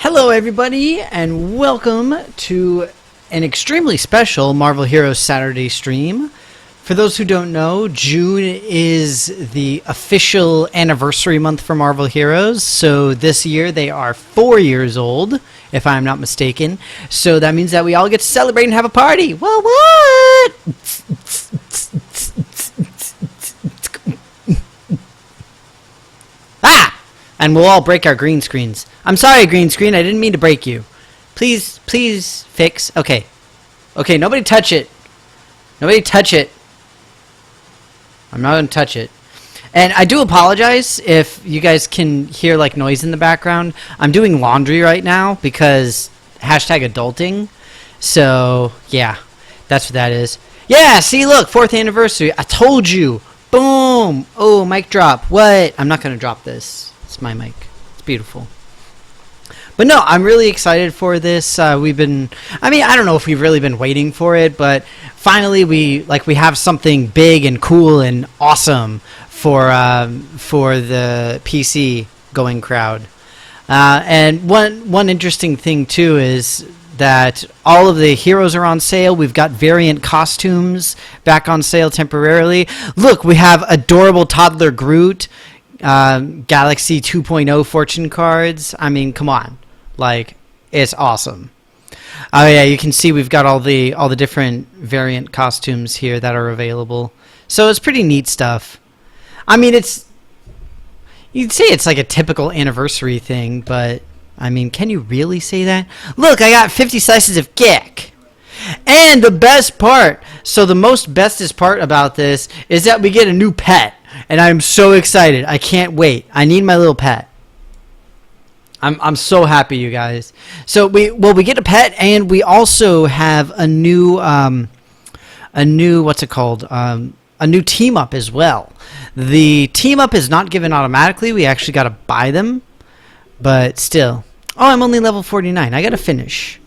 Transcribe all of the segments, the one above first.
Hello everybody and welcome to an extremely special Marvel Heroes Saturday stream. For those who don't know, June is the official anniversary month for Marvel Heroes, so this year they are 4 years old, if I'm not mistaken. So that means that we all get to celebrate and have a party. Well, what? Ah! And we'll all break our green screens. I'm sorry, green screen. I didn't mean to break you. Please fix. Okay. Okay, nobody touch it. Nobody touch it. I'm not going to touch it. And I do apologize if you guys can hear like noise in the background. I'm doing laundry right now because #adulting. So, yeah. That's what that is. Yeah, see, look. 4th anniversary. I told you. Boom. Oh, mic drop. What? I'm not going to drop this. It's my mic. It's beautiful. But no, I'm really excited for this. I don't know if we've really been waiting for it, but finally we have something big and cool and awesome for the PC going crowd. And one interesting thing too is that all of the heroes are on sale. We've got variant costumes back on sale temporarily. Look, we have adorable toddler Groot. Galaxy 2.0 fortune cards. I mean, come on. Like, it's awesome. Oh yeah, you can see we've got all the different variant costumes here that are available. So it's pretty neat stuff. I mean, you'd say it's like a typical anniversary thing, but I mean, can you really say that? Look, I got 50 slices of cake. And the best part, so the most bestest part about this is that we get a new pet. And I'm so excited. I can't wait. I need my little pet. I'm so happy, you guys. So we get a pet, and we also have a new what's it called? A new team up as well. The team up is not given automatically. We actually got to buy them, but still. Oh, I'm only level 49. I got to finish.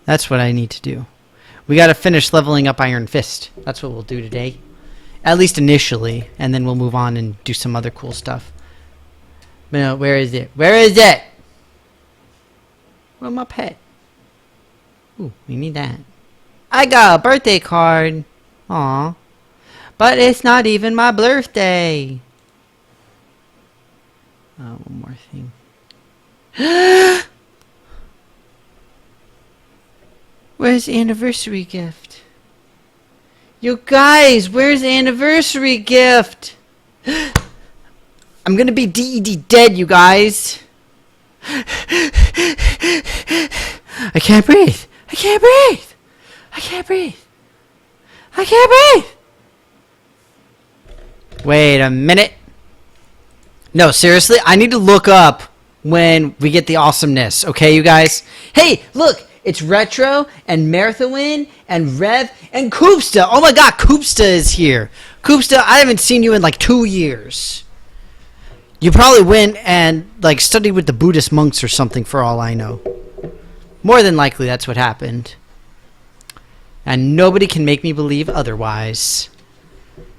That's what I need to do. We got to finish leveling up Iron Fist. That's what we'll do today. At least initially, and then we'll move on and do some other cool stuff. But no, where is it? Where is it? Where's my pet? Ooh, we need that. I got a birthday card. Aw. But it's not even my birthday. Oh, one more thing. Where's the anniversary gift? You guys, where's the anniversary gift? I'm gonna be DED dead, you guys. I can't breathe. I can't breathe. I can't breathe. I can't breathe. Wait a minute. No, seriously, I need to look up when we get the awesomeness, okay, you guys? Hey, look. It's Retro and Marathon and Rev and Koopsta. Oh my god, Koopsta is here. Koopsta, I haven't seen you in like 2 years. You probably went and like studied with the Buddhist monks or something for all I know. More than likely that's what happened. And nobody can make me believe otherwise.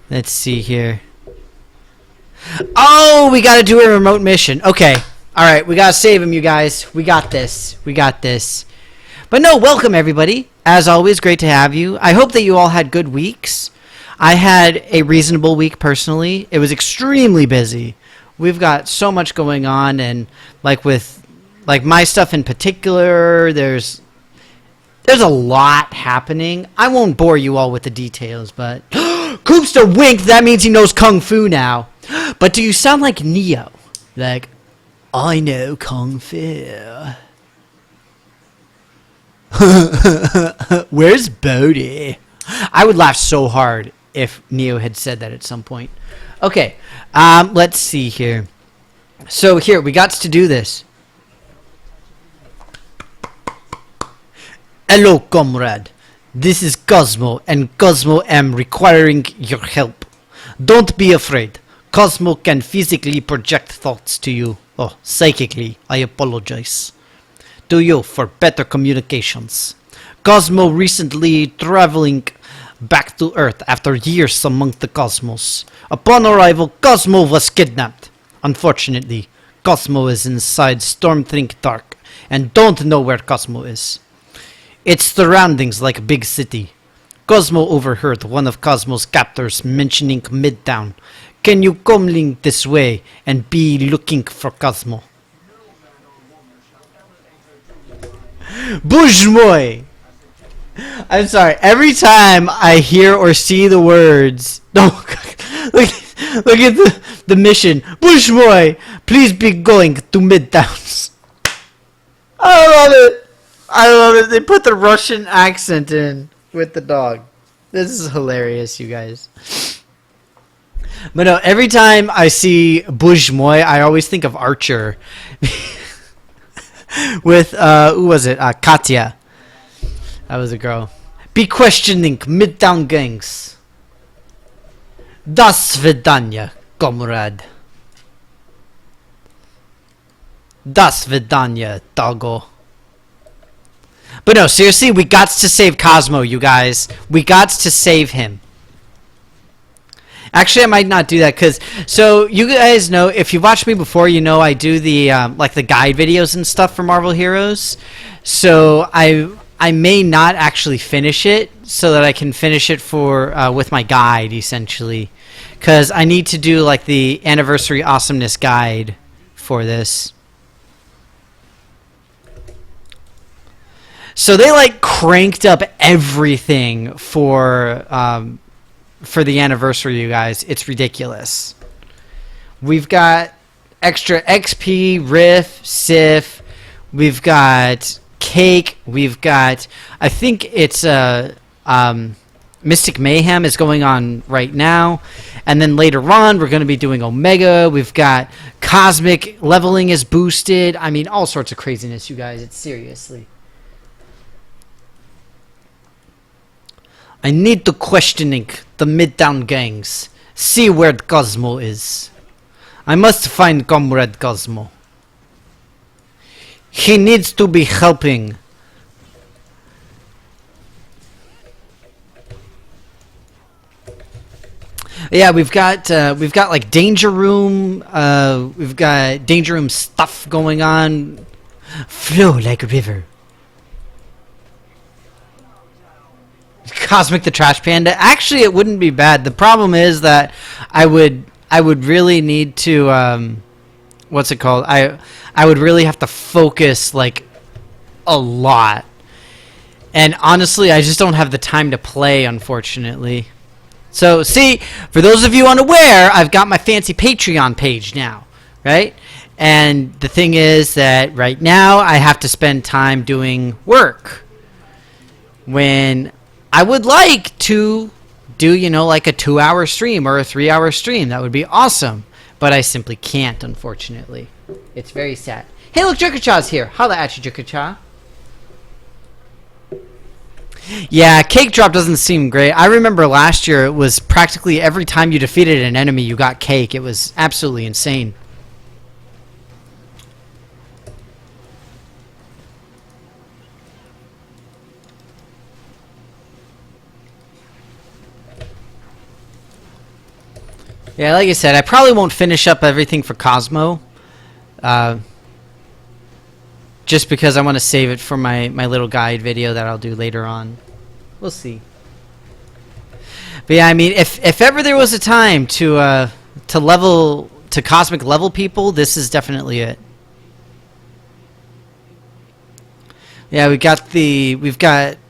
Let's see here. Oh, we gotta do a remote mission. Okay. Alright, we gotta save him, you guys. We got this. We got this. But no, welcome everybody. As always, great to have you. I hope that you all had good weeks. I had a reasonable week personally. It was extremely busy. We've got so much going on, and like with like my stuff in particular, there's a lot happening. I won't bore you all with the details, but Koopsta winked. That means he knows Kung Fu now. But do you sound like Neo? Like, I know Kung Fu. Where's Bodhi? I would laugh so hard if Neo had said that at some point. Okay, let's see here. So here, we got to do this. Hello, comrade. This is Cosmo, and Cosmo am requiring your help. Don't be afraid. Cosmo can physically project thoughts to you. Oh, psychically. I apologize. To you for better communications. Cosmo recently traveling back to Earth after years among the cosmos. Upon arrival, Cosmo was kidnapped. Unfortunately, Cosmo is inside Stormthink Dark and don't know where Cosmo is. Its surroundings like a big city. Cosmo overheard one of Cosmo's captors mentioning Midtown. Can you come link this way and be looking for Cosmo? Bujmoy! I'm sorry, every time I hear or see the words... No, look at the mission. Bushboy, please be going to Midtowns. I love it. I love it. They put the Russian accent in with the dog. This is hilarious, you guys. But no, every time I see Bushmoy, I always think of Archer. With, who was it? Katya. That was a girl. Be questioning Midtown gangs. Das Svidanya, comrade. Das Svidanya, doggo. But no, seriously, we got to save Cosmo, you guys. We got to save him. Actually, I might not do that because, so you guys know, if you've watched me before, you know I do the like the guide videos and stuff for Marvel Heroes. So I may not actually finish it so that I can finish it for with my guide essentially, because I need to do like the anniversary awesomeness guide for this. So they like cranked up everything for the anniversary, you guys. It's ridiculous. We've got extra XP, Riff, Sif. We've got Cake. We've got, I think it's Mystic Mayhem is going on right now. And then later on, we're going to be doing Omega. We've got Cosmic leveling is boosted. I mean, all sorts of craziness, you guys. It's seriously. I need to questioning the Midtown gangs. See where Cosmo is. I must find Comrade Cosmo. He needs to be helping. Yeah, we've got like Danger Room. We've got Danger Room stuff going on. Flow like a river. Cosmic the Trash Panda. Actually, it wouldn't be bad. The problem is that I would really need to what's it called? I would really have to focus like a lot. And honestly, I just don't have the time to play, unfortunately. So, see, for those of you unaware, I've got my fancy Patreon page now, right? And the thing is that right now I have to spend time doing work. When I would like to do, you know, like a 2-hour stream or a 3-hour stream. That would be awesome. But I simply can't, unfortunately. It's very sad. Hey, look, Jokerchaw's here. Holla at you, Jokerchaw. Yeah, Cake Drop doesn't seem great. I remember last year it was practically every time you defeated an enemy, you got cake. It was absolutely insane. Yeah, like I said, I probably won't finish up everything for Cosmo. Just because I want to save it for my little guide video that I'll do later on. We'll see. But yeah, I mean, if ever there was a time to cosmic level people, this is definitely it. Yeah, we've got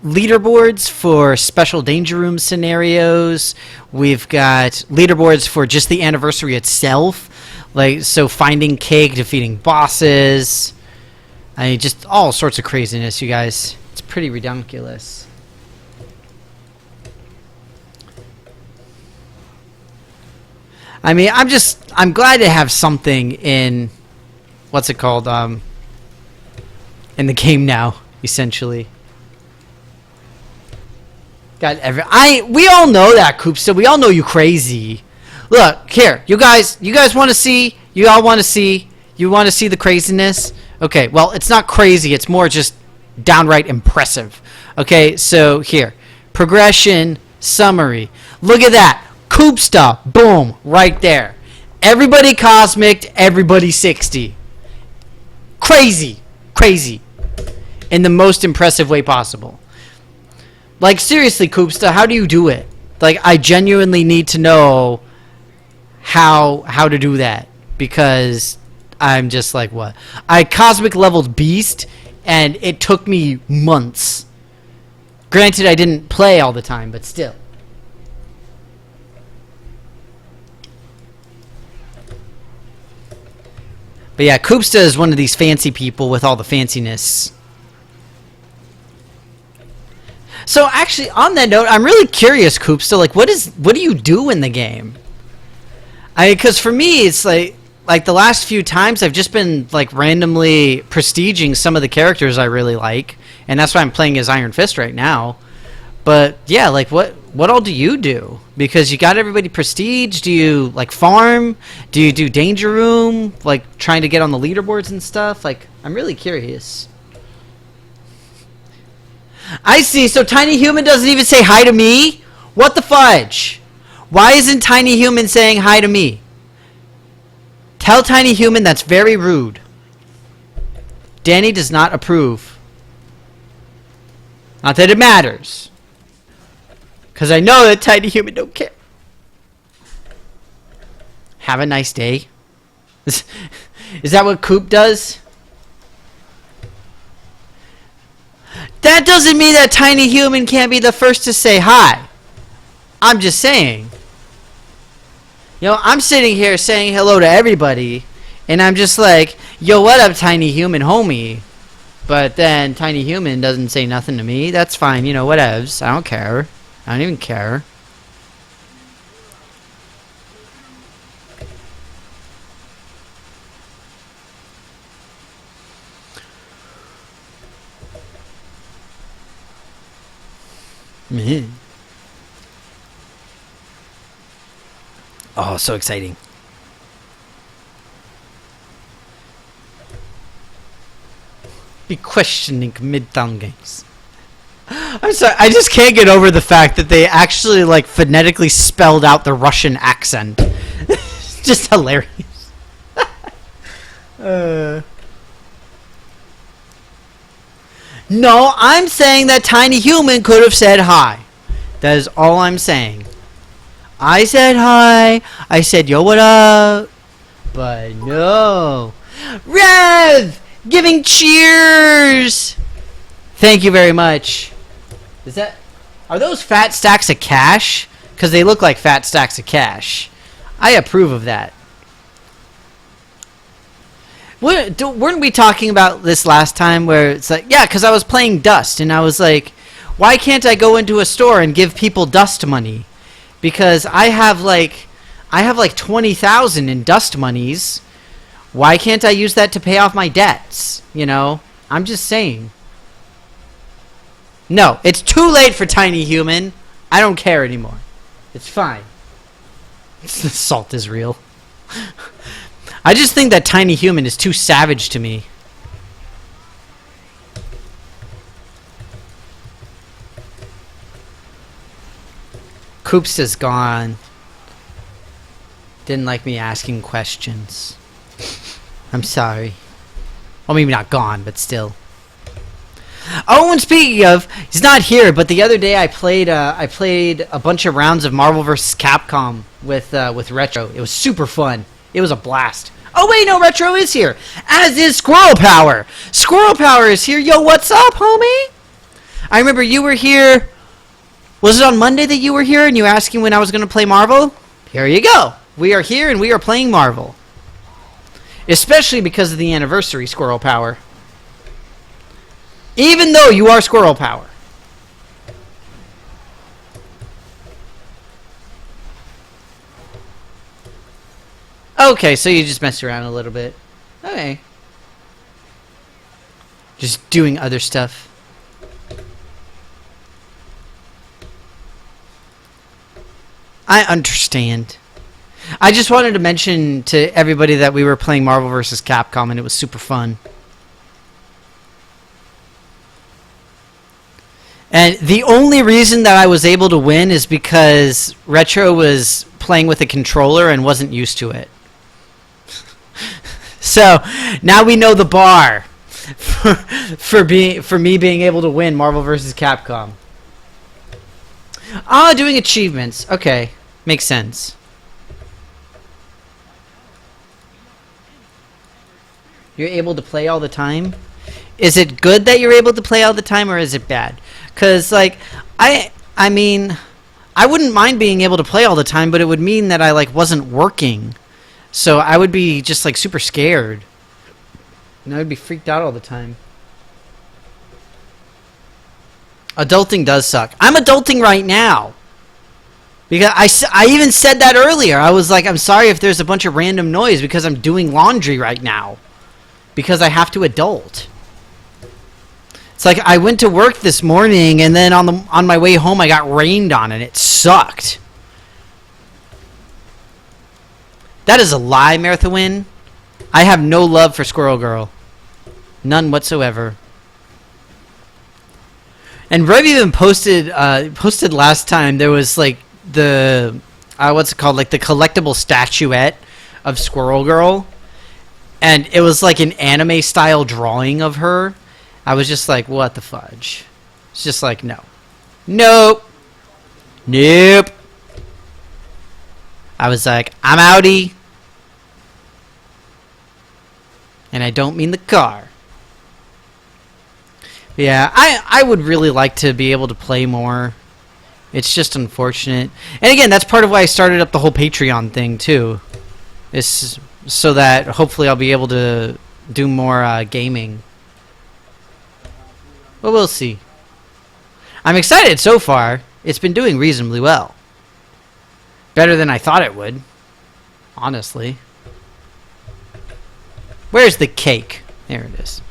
leaderboards for special Danger Room scenarios. We've got leaderboards for just the anniversary itself, like so finding cake, defeating bosses. I mean, just all sorts of craziness, you guys. It's pretty ridiculous. I mean, I'm glad to have something in, what's it called, in the game now. Essentially, we all know that, Koopsta. We all know you crazy. Look here, you guys want to see? You all want to see? You want to see the craziness? Okay, well, it's not crazy. It's more just downright impressive. Okay, so here, progression summary. Look at that, Koopsta. Boom, right there. Everybody cosmic, everybody 60. Crazy. Crazy. In the most impressive way possible. Like, seriously, Koopsta, how do you do it? Like, I genuinely need to know how to do that. Because I'm just like, what? I cosmic leveled Beast, and it took me months. Granted, I didn't play all the time, but still. But yeah, Koopsta is one of these fancy people with all the fanciness. So actually, on that note, I'm really curious, Koopsta. Like, what do you do in the game? Because for me, it's like the last few times I've just been like randomly prestiging some of the characters I really like, and that's why I'm playing as Iron Fist right now. But yeah, like what all do you do? Because you got everybody prestige. Do you like farm? Do you do danger room? Like trying to get on the leaderboards and stuff? Like, I'm really curious. I see. So Tiny Human doesn't even say hi to me? What the fudge? Why isn't Tiny Human saying hi to me? Tell Tiny Human that's very rude. Danny does not approve. Not that it matters. Because I know that Tiny Human don't care. Have a nice day. Is that what Coop does? That doesn't mean that Tiny Human can't be the first to say hi. I'm just saying. You know, I'm sitting here saying hello to everybody, and I'm just like, yo, what up, Tiny Human homie? But then Tiny Human doesn't say nothing to me. That's fine, you know, whatevs. I don't care. I don't even care. Mm-hmm. Oh, so exciting. Be questioning Midtown Games. I'm sorry, I just can't get over the fact that they actually like phonetically spelled out the Russian accent. It's just hilarious. No, I'm saying that Tiny Human could have said hi. That is all I'm saying. I said hi. I said, yo, what up? But no. Rev! Giving cheers! Thank you very much. Are those fat stacks of cash? Because they look like fat stacks of cash. I approve of that. Weren't we talking about this last time where it's like, yeah, because I was playing Dust and I was like, why can't I go into a store and give people Dust money? Because I have like 20,000 in Dust monies. Why can't I use that to pay off my debts? You know, I'm just saying. No, it's too late for Tiny Human. I don't care anymore. It's fine. The salt is real. I just think that Tiny Human is too savage to me. Coops is gone. Didn't like me asking questions. I'm sorry. Well, maybe not gone, but still. Oh, and speaking of, he's not here. But the other day, I played a bunch of rounds of Marvel vs. Capcom with Retro. It was super fun. It was a blast. Oh wait, no, Retro is here. As is Squirrel Power. Squirrel Power is here. Yo, what's up, homie? I remember you were here. Was it on Monday that you were here and you were asking when I was going to play Marvel? Here you go. We are here and we are playing Marvel. Especially because of the anniversary, Squirrel Power. Even though you are Squirrel Power. Okay, so you just messed around a little bit. Okay. Just doing other stuff. I understand. I just wanted to mention to everybody that we were playing Marvel vs. Capcom and it was super fun. And the only reason that I was able to win is because Retro was playing with a controller and wasn't used to it. So, now we know the bar. for me being able to win Marvel vs. Capcom. Ah, doing achievements. Okay, makes sense. You're able to play all the time? Is it good that you're able to play all the time, or is it bad? Because, like, I mean, I wouldn't mind being able to play all the time, but it would mean that I, like, wasn't working. So I would be just, like, super scared. And I would be freaked out all the time. Adulting does suck. I'm adulting right now. Because I even said that earlier. I was like, I'm sorry if there's a bunch of random noise because I'm doing laundry right now. Because I have to adult. It's like I went to work this morning and then on my way home I got rained on and it sucked. That is a lie, Marathon. I have no love for Squirrel Girl. None whatsoever. And Rev even posted last time there was like the what's it called, like the collectible statuette of Squirrel Girl, and it was like an anime style drawing of her. I was just like, what the fudge? It's just like, no. Nope. Nope. I was like, I'm outie. And I don't mean the car. Yeah, I would really like to be able to play more. It's just unfortunate. And again, that's part of why I started up the whole Patreon thing, too. Is so that hopefully I'll be able to do more gaming. But we'll see. I'm excited so far. It's been doing reasonably well. Better than I thought it would. Honestly. Where's the cake? There it is.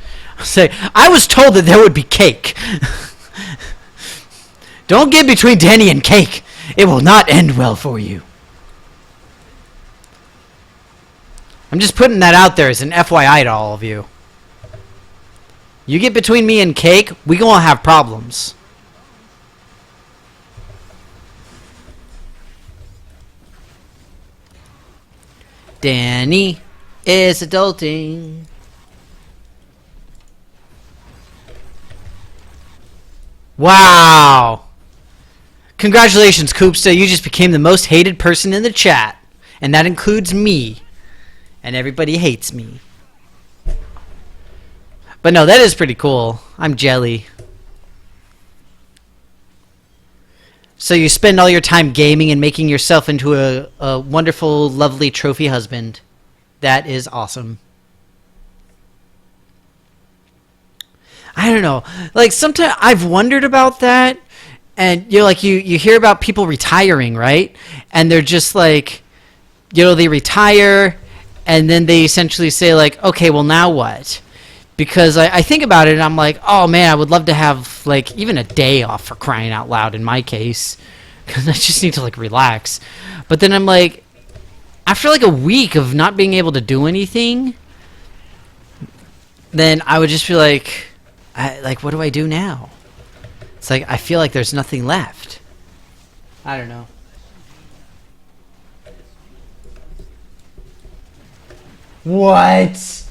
I was told that there would be cake. Don't get between Danny and cake. It will not end well for you. I'm just putting that out there as an FYI to all of you. You get between me and cake, we gonna have problems. Danny is adulting. Wow. Congratulations, Koopsta. You just became the most hated person in the chat. And that includes me. And everybody hates me. But no, that is pretty cool. I'm jelly. So you spend all your time gaming and making yourself into a wonderful, lovely trophy husband. That is awesome. I don't know. Like, sometimes I've wondered about that. And, you know, like, you hear about people retiring, right? And they're just like, you know, they retire, and then they essentially say, like, okay, well, now what? Because I think about it, and I'm like, oh, man, I would love to have, like, even a day off, for crying out loud in my case. Because I just need to, like, relax. But then I'm like, after, like, a week of not being able to do anything, then I would just be like, what do I do now? It's like, I feel like there's nothing left. I don't know. What?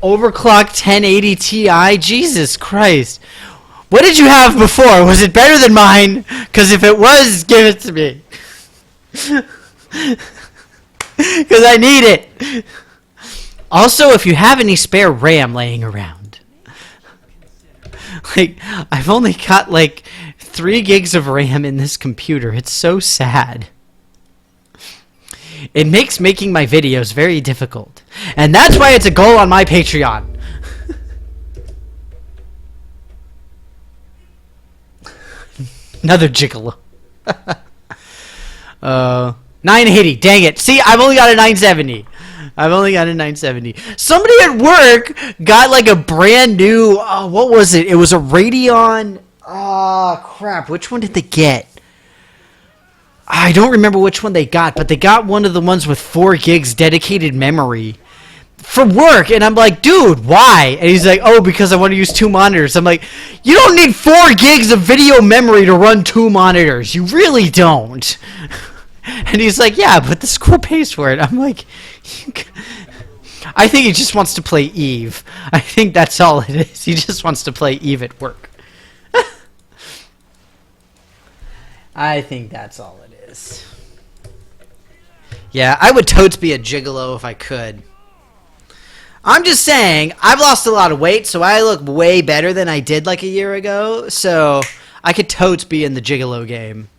Overclocked 1080 Ti? Jesus Christ. What did you have before? Was it better than mine? Because if it was, give it to me. Because I need it. Also, if you have any spare RAM laying around. Like, I've only got like 3 gigs of RAM in this computer. It's so sad. It makes making my videos very difficult. And that's why it's a goal on my Patreon. Another gigolo. 980. Dang it. See, I've only got a 970. Somebody at work got like a brand new, what was it? It was a Radeon. Crap. Which one did they get? I don't remember which one they got, but they got one of the ones with 4 gigs dedicated memory for work. And I'm like, dude, why? And he's like, oh, because I want to use 2 monitors. I'm like, you don't need 4 gigs of video memory to run 2 monitors. You really don't. And he's like, yeah, but the school pays for it. I'm like, I think he just wants to play Eve. I think that's all it is. He just wants to play Eve at work. I think that's all it is. Yeah, I would totes be a gigolo if I could. I'm just saying, I've lost a lot of weight, so I look way better than I did like a year ago. So I could totes be in the gigolo game.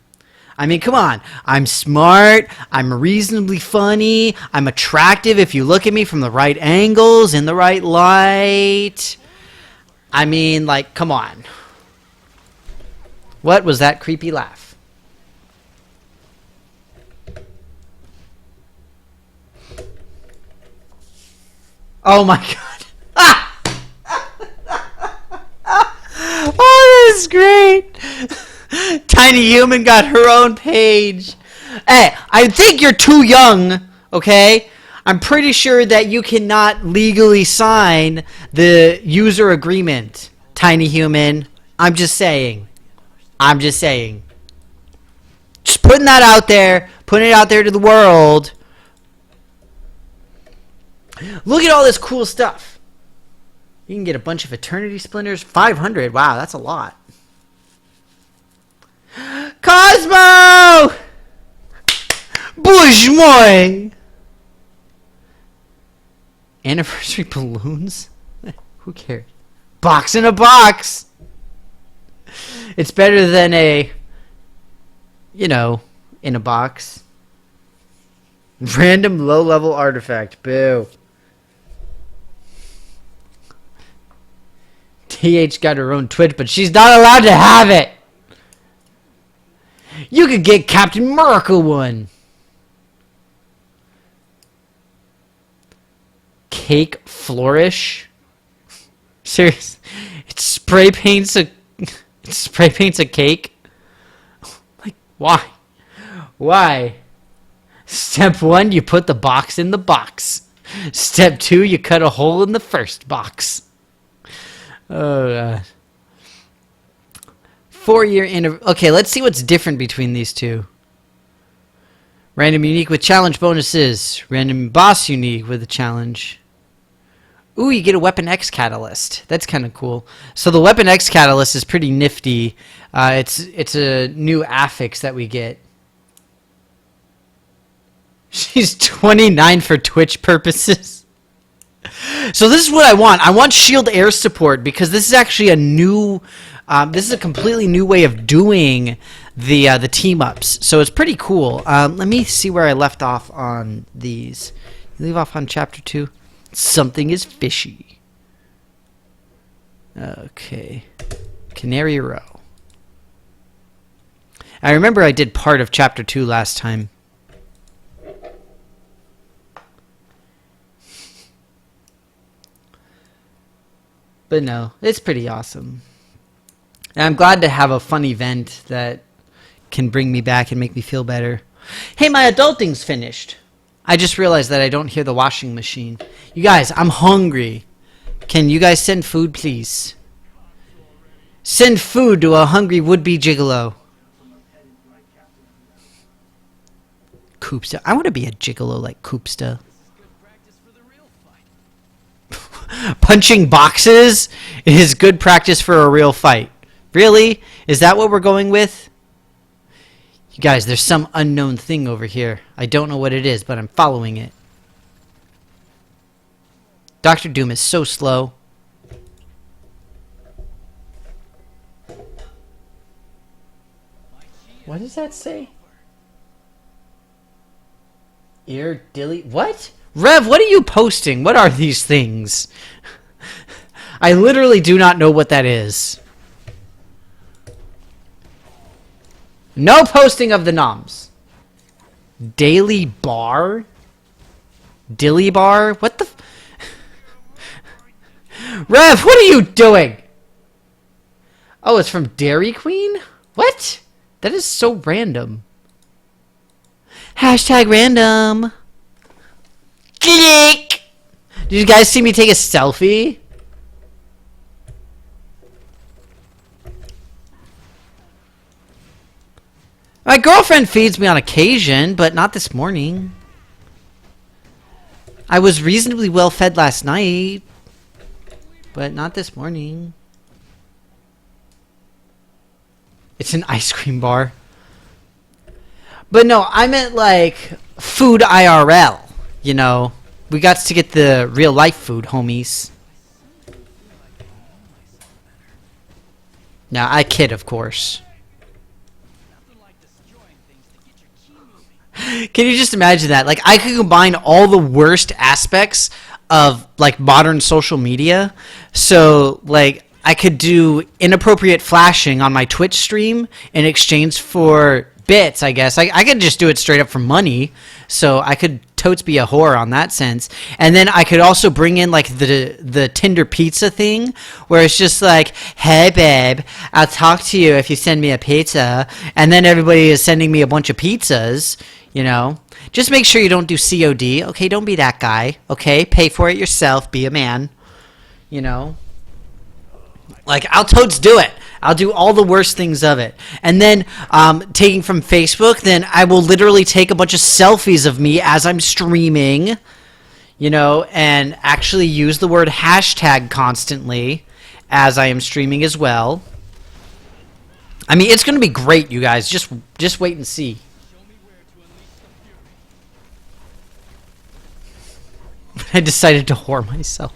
I mean, come on. I'm smart. I'm reasonably funny. I'm attractive if you look at me from the right angles, in the right light. I mean, like, come on. What was that creepy laugh? Oh my god. Oh, this is great. Tiny Human got her own page. Hey, I think you're too young, okay? I'm pretty sure that you cannot legally sign the user agreement, Tiny Human. I'm just saying. I'm just saying. Just putting that out there. Putting it out there to the world. Look at all this cool stuff. You can get a bunch of Eternity Splinters. 500. Wow, that's a lot. Cosmo! Bush moi! Anniversary balloons? Who cares? Box in a box! It's better than a, you know, in a box. Random low-level artifact. Boo. TH got her own Twitch, but she's not allowed to have it. You could get Captain America one. Cake flourish. Serious? It spray paints a cake. Like why? Why? Step 1, you put the box in the box. Step 2, you cut a hole in the first box. Oh god. 4-year anniversary. Okay, let's see what's different between these two. Random unique with challenge bonuses. Random boss unique with a challenge. Ooh, you get a Weapon X catalyst. That's kind of cool. So the Weapon X catalyst is pretty nifty. It's a new affix that we get. She's 29 for Twitch purposes. So this is what I want. I want shield air support because this is actually a new... this is a completely new way of doing the team-ups. So it's pretty cool. Let me see where I left off on these. You leave off on Chapter 2? Something is fishy. Okay. Canary Row. I remember I did part of Chapter 2 last time. But no, it's pretty awesome. And I'm glad to have a fun event that can bring me back and make me feel better. Hey, my adulting's finished. I just realized that I don't hear the washing machine. You guys, I'm hungry. Can you guys send food, please? Send food to a hungry would-be gigolo. Koopsta. I want to be a gigolo like Koopsta. Punching boxes is good practice for a real fight. Really? Is that what we're going with? You guys, there's some unknown thing over here. I don't know what it is, but I'm following it. Dr. Doom is so slow. What does that say? Ear dilly... What? Rev, what are you posting? What are these things? I literally do not know what that is. No posting of the noms. Daily bar? Dilly bar? What the... Rev, what are you doing? Oh, it's from Dairy Queen? What? That is so random. Hashtag random. Click! Did you guys see me take a selfie? My girlfriend feeds me on occasion, but not this morning. I was reasonably well fed last night, but not this morning. It's an ice cream bar. But no, I meant like food IRL, you know. We got to get the real life food, homies. Now, I kid, of course. Can you just imagine that? Like, I could combine all the worst aspects of, like, modern social media. So, like, I could do inappropriate flashing on my Twitch stream in exchange for bits, I guess. I could just do it straight up for money. So I could totes be a whore on that sense. And then I could also bring in like the Tinder pizza thing where it's just like, hey babe, I'll talk to you if you send me a pizza. And then everybody is sending me a bunch of pizzas, you know. Just make sure you don't do COD. Okay, don't be that guy. Okay, pay for it yourself. Be a man. You know. Like, I'll totes do it. I'll do all the worst things of it. And then, taking from Facebook, then I will literally take a bunch of selfies of me as I'm streaming, you know, and actually use the word hashtag constantly as I am streaming as well. I mean, it's going to be great, you guys. Just wait and see. I decided to whore myself.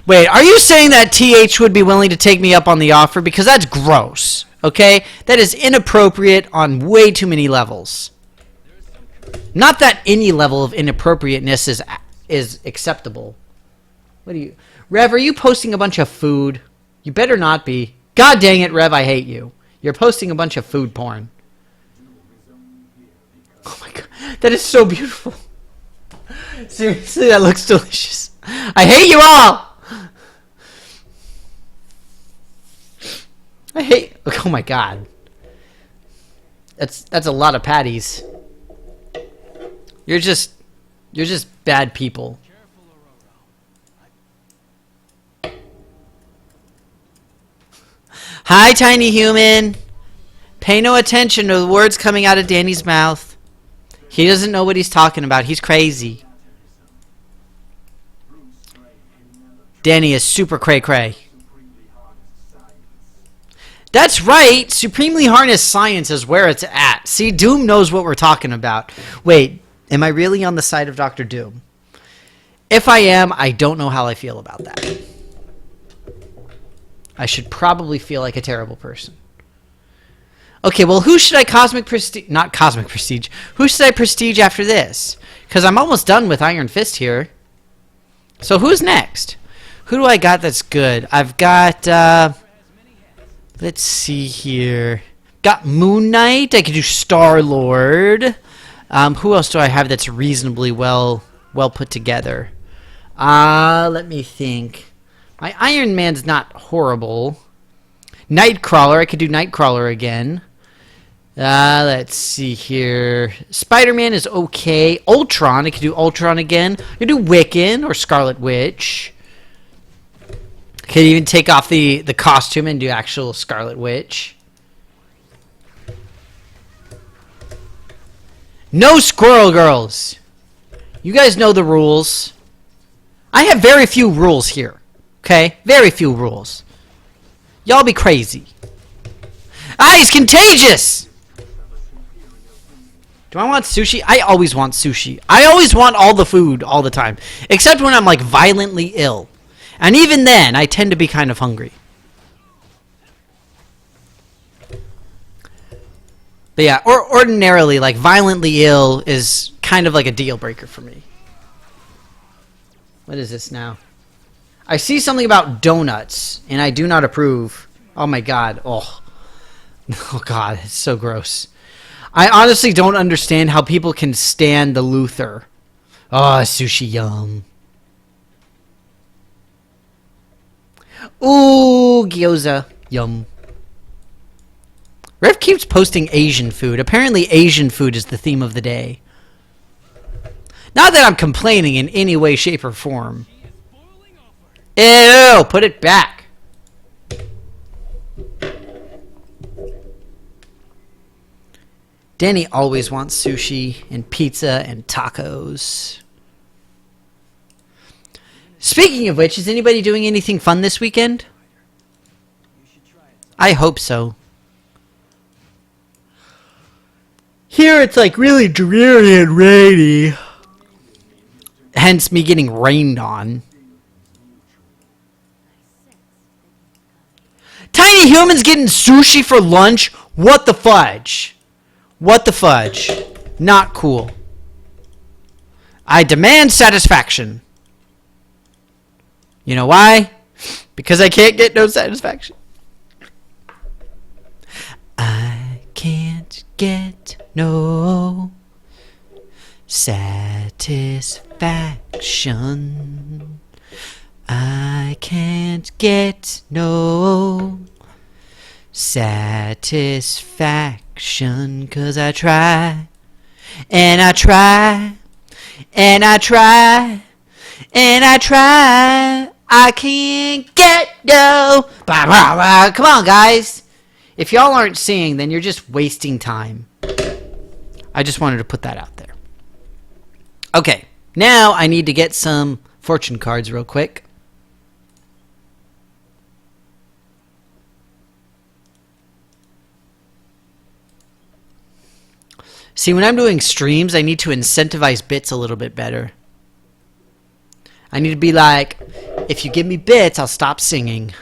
Wait, are you saying that TH would be willing to take me up on the offer? Because that's gross, okay? That is inappropriate on way too many levels. Not that any level of inappropriateness is acceptable. What are you... Rev, are you posting a bunch of food? You better not be. God dang it, Rev, I hate you. You're posting a bunch of food porn. Oh my god, that is so beautiful. Seriously, that looks delicious. I hate you all! I hate... Oh my god. That's a lot of patties. You're just bad people. Hi, tiny human. Pay no attention to the words coming out of Danny's mouth. He doesn't know what he's talking about. He's crazy. Danny is super cray-cray. That's right. Supremely harnessed science is where it's at. See, Doom knows what we're talking about. Wait, am I really on the side of Dr. Doom? If I am, I don't know how I feel about that. I should probably feel like a terrible person. Okay, well, who should I cosmic prestige... Not cosmic prestige. Who should I prestige after this? Because I'm almost done with Iron Fist here. So who's next? Who do I got that's good? I've got... let's see here. Got Moon Knight. I could do Star-Lord. Who else do I have that's reasonably well put together? Let me think. My Iron Man's not horrible. Nightcrawler. I could do Nightcrawler again. Let's see here. Spider-Man is okay. Ultron. I could do Ultron again. I could do Wiccan or Scarlet Witch. Could even take off the costume and do actual Scarlet Witch. No Squirrel Girls. You guys know the rules. I have very few rules here. Okay? Very few rules. Y'all be crazy. Ah, he's contagious! Do I want sushi? I always want sushi. I always want all the food all the time. Except when I'm like violently ill. And even then, I tend to be kind of hungry. But yeah, ordinarily, like, violently ill is kind of like a deal breaker for me. What is this now? I see something about donuts, and I do not approve. Oh my god. Oh. Oh god, it's so gross. I honestly don't understand how people can stand the Luther. Oh, sushi yum. Ooh, gyoza. Yum. Rev keeps posting Asian food. Apparently Asian food is the theme of the day. Not that I'm complaining in any way, shape, or form. Ew! Put it back. Danny always wants sushi and pizza and tacos. Speaking of which, is anybody doing anything fun this weekend? I hope so. Here it's like really dreary and rainy. Hence me getting rained on. Tiny humans getting sushi for lunch? What the fudge? What the fudge? Not cool. I demand satisfaction. You know why? Because I can't get no satisfaction. I can't get no satisfaction. I can't get no satisfaction, 'cause I try and I try and I try and I try. I can't get no. Come on, guys. If y'all aren't singing, then you're just wasting time. I just wanted to put that out there. Okay, now I need to get some fortune cards real quick. See, when I'm doing streams, I need to incentivize bits a little bit better. I need to be like, if you give me bits, I'll stop singing.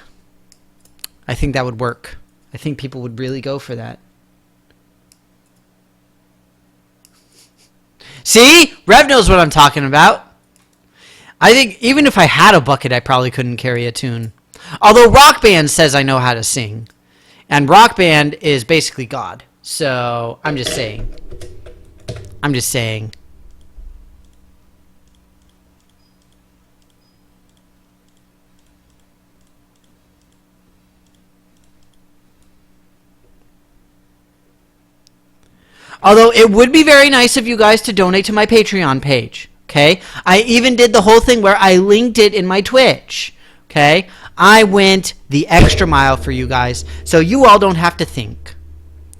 I think that would work. I think people would really go for that. See? Rev knows what I'm talking about. I think even if I had a bucket, I probably couldn't carry a tune. Although Rock Band says I know how to sing. And Rock Band is basically God. So, I'm just saying. I'm just saying. Although it would be very nice of you guys to donate to my Patreon page. Okay? I even did the whole thing where I linked it in my Twitch. Okay? I went the extra mile for you guys. So you all don't have to think.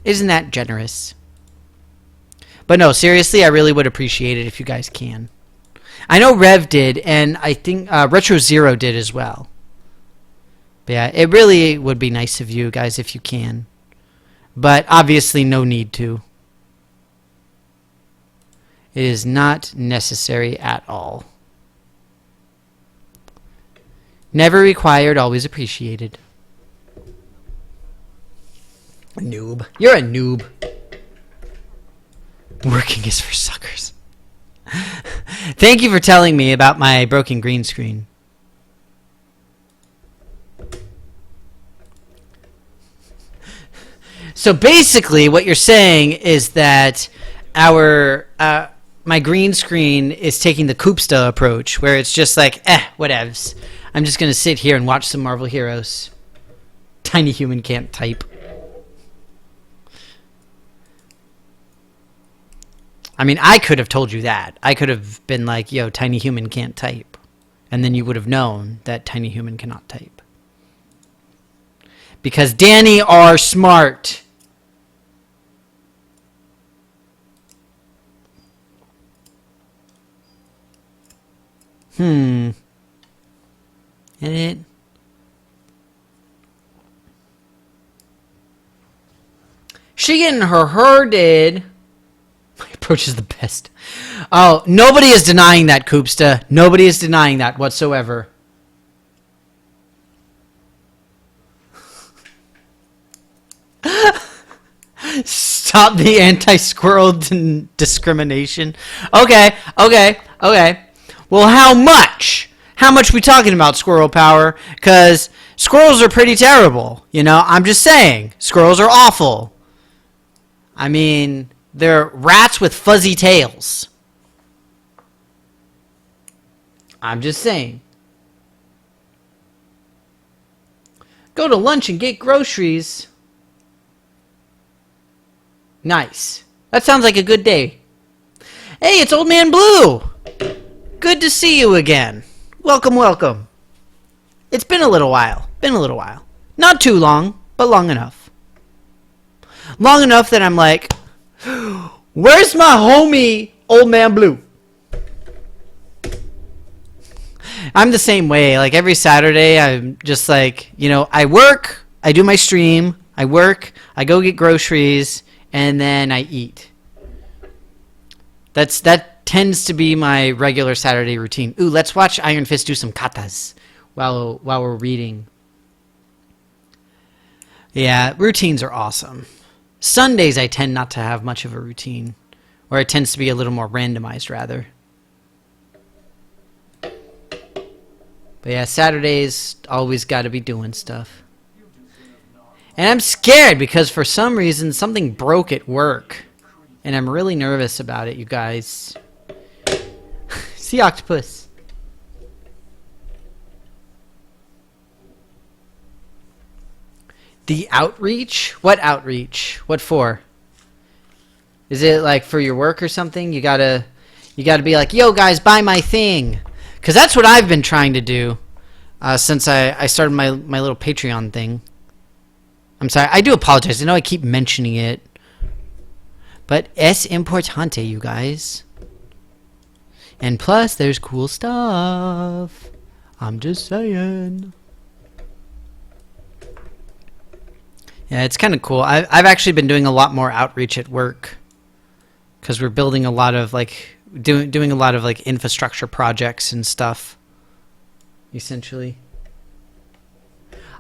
Isn't that generous? But no, seriously, I really would appreciate it if you guys can. I know Rev did, and I think Retro Zero did as well. But yeah, it really would be nice of you guys if you can. But obviously, no need to. It is not necessary at all. Never required, always appreciated. A noob. You're a noob. Working is for suckers. Thank you for telling me about my broken green screen. So basically, what you're saying is that our my green screen is taking the Koopsta approach, where it's just like, whatevs. I'm just gonna sit here and watch some Marvel Heroes. Tiny human can't type. I mean, I could have told you that. I could have been like, yo, tiny human can't type. And then you would have known that tiny human cannot type. Because Danny are smart. In it. She getting her herded. My approach is the best. Oh, nobody is denying that, Koopsta. Nobody is denying that whatsoever. Stop the anti-squirrel discrimination. Okay. Well, how much? How much we talking about, squirrel power? Because squirrels are pretty terrible. You know, I'm just saying. Squirrels are awful. I mean, they're rats with fuzzy tails. I'm just saying. Go to lunch and get groceries. Nice. That sounds like a good day. Hey, it's Old Man Blue. Good to see you again. Welcome, welcome. It's been a little while. Not too long, but long enough. Long enough that I'm like, Where's my homie, Old Man Blue? I'm the same way. Like every Saturday, I'm just like, you know, I work, I do my stream, I work, I go get groceries, and then I eat. That tends to be my regular Saturday routine. Ooh, let's watch Iron Fist do some katas while we're reading. Yeah, routines are awesome. Sundays I tend not to have much of a routine, or it tends to be a little more randomized rather. But yeah, Saturdays always got to be doing stuff. And I'm scared because for some reason something broke at work. And I'm really nervous about it, you guys. See octopus. The outreach? What outreach? What for? Is it like for your work or something? You gotta be like, yo guys, buy my thing. Because that's what I've been trying to do since I started my little Patreon thing. I'm sorry, I do apologize. I know I keep mentioning it. But es importante, you guys. And plus, there's cool stuff. I'm just saying. Yeah, it's kind of cool. I've actually been doing a lot more outreach at work. Because we're building a lot of, like, doing a lot of, like, infrastructure projects and stuff. Essentially.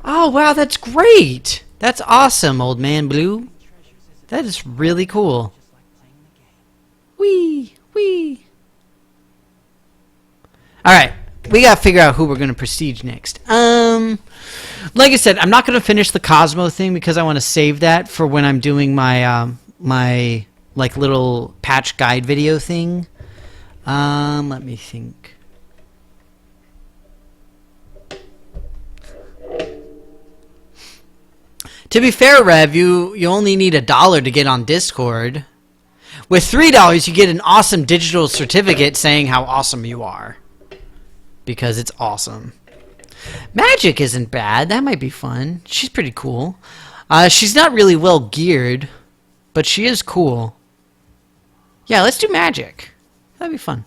Oh, wow, that's great! That's awesome, Old Man Blue. That is really cool. Wee, wee. Alright, we gotta figure out who we're gonna prestige next. Like I said, I'm not gonna finish the Cosmo thing because I want to save that for when I'm doing my my like little patch guide video thing. Let me think. To be fair, Rev, you only need $1 to get on Discord. With $3, you get an awesome digital certificate saying how awesome you are. Because it's awesome. Magic isn't bad. That might be fun. She's pretty cool. She's not really well geared, but she is cool. Yeah, let's do Magic. That'd be fun.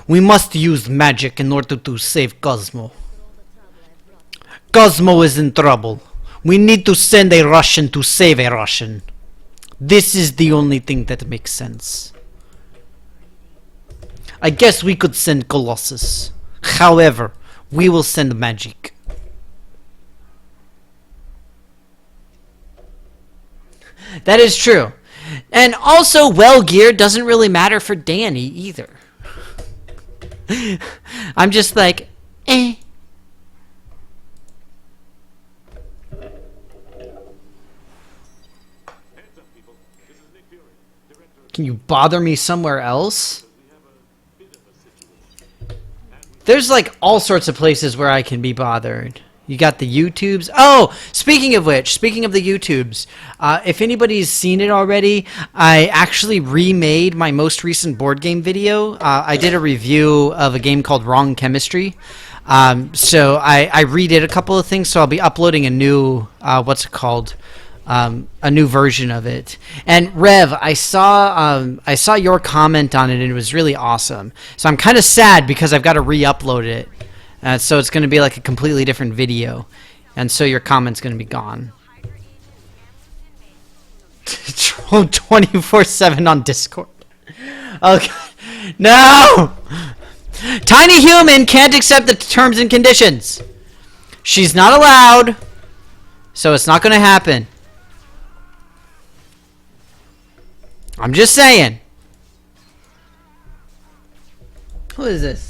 We must use magic in order to save Cosmo. Cosmo is in trouble. We need to send a Russian to save a Russian. This is the only thing that makes sense. I guess we could send Colossus. However, we will send magic. That is true. And also, well geared doesn't really matter for Danny either. I'm just like, eh. Can you bother me somewhere else? There's like all sorts of places where I can be bothered. You got the YouTubes. Oh, speaking of which, speaking of the YouTubes, if anybody's seen it already, I actually remade my most recent board game video. I did a review of a game called Wrong Chemistry. So I redid a couple of things, so I'll be uploading a new, what's it called? A new version of it. And Rev, I saw your comment on it, and it was really awesome. So I'm kind of sad because I've got to re-upload it. So it's going to be like a completely different video. And so your comment's going to be gone. Troll 24/7 on Discord. Okay. No! Tiny Human can't accept the terms and conditions. She's not allowed. So it's not going to happen. I'm just saying. Who is this?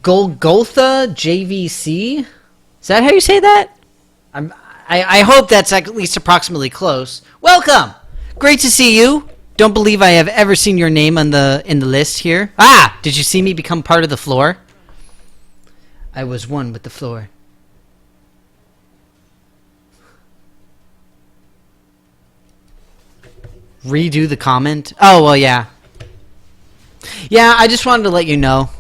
Golgotha JVC? Is that how you say that? I hope that's at least approximately close. Welcome! Great to see you. Don't believe I have ever seen your name on in the list here. Ah! Did you see me become part of the floor? I was one with the floor. Redo the comment? Oh, well, yeah. Yeah, I just wanted to let you know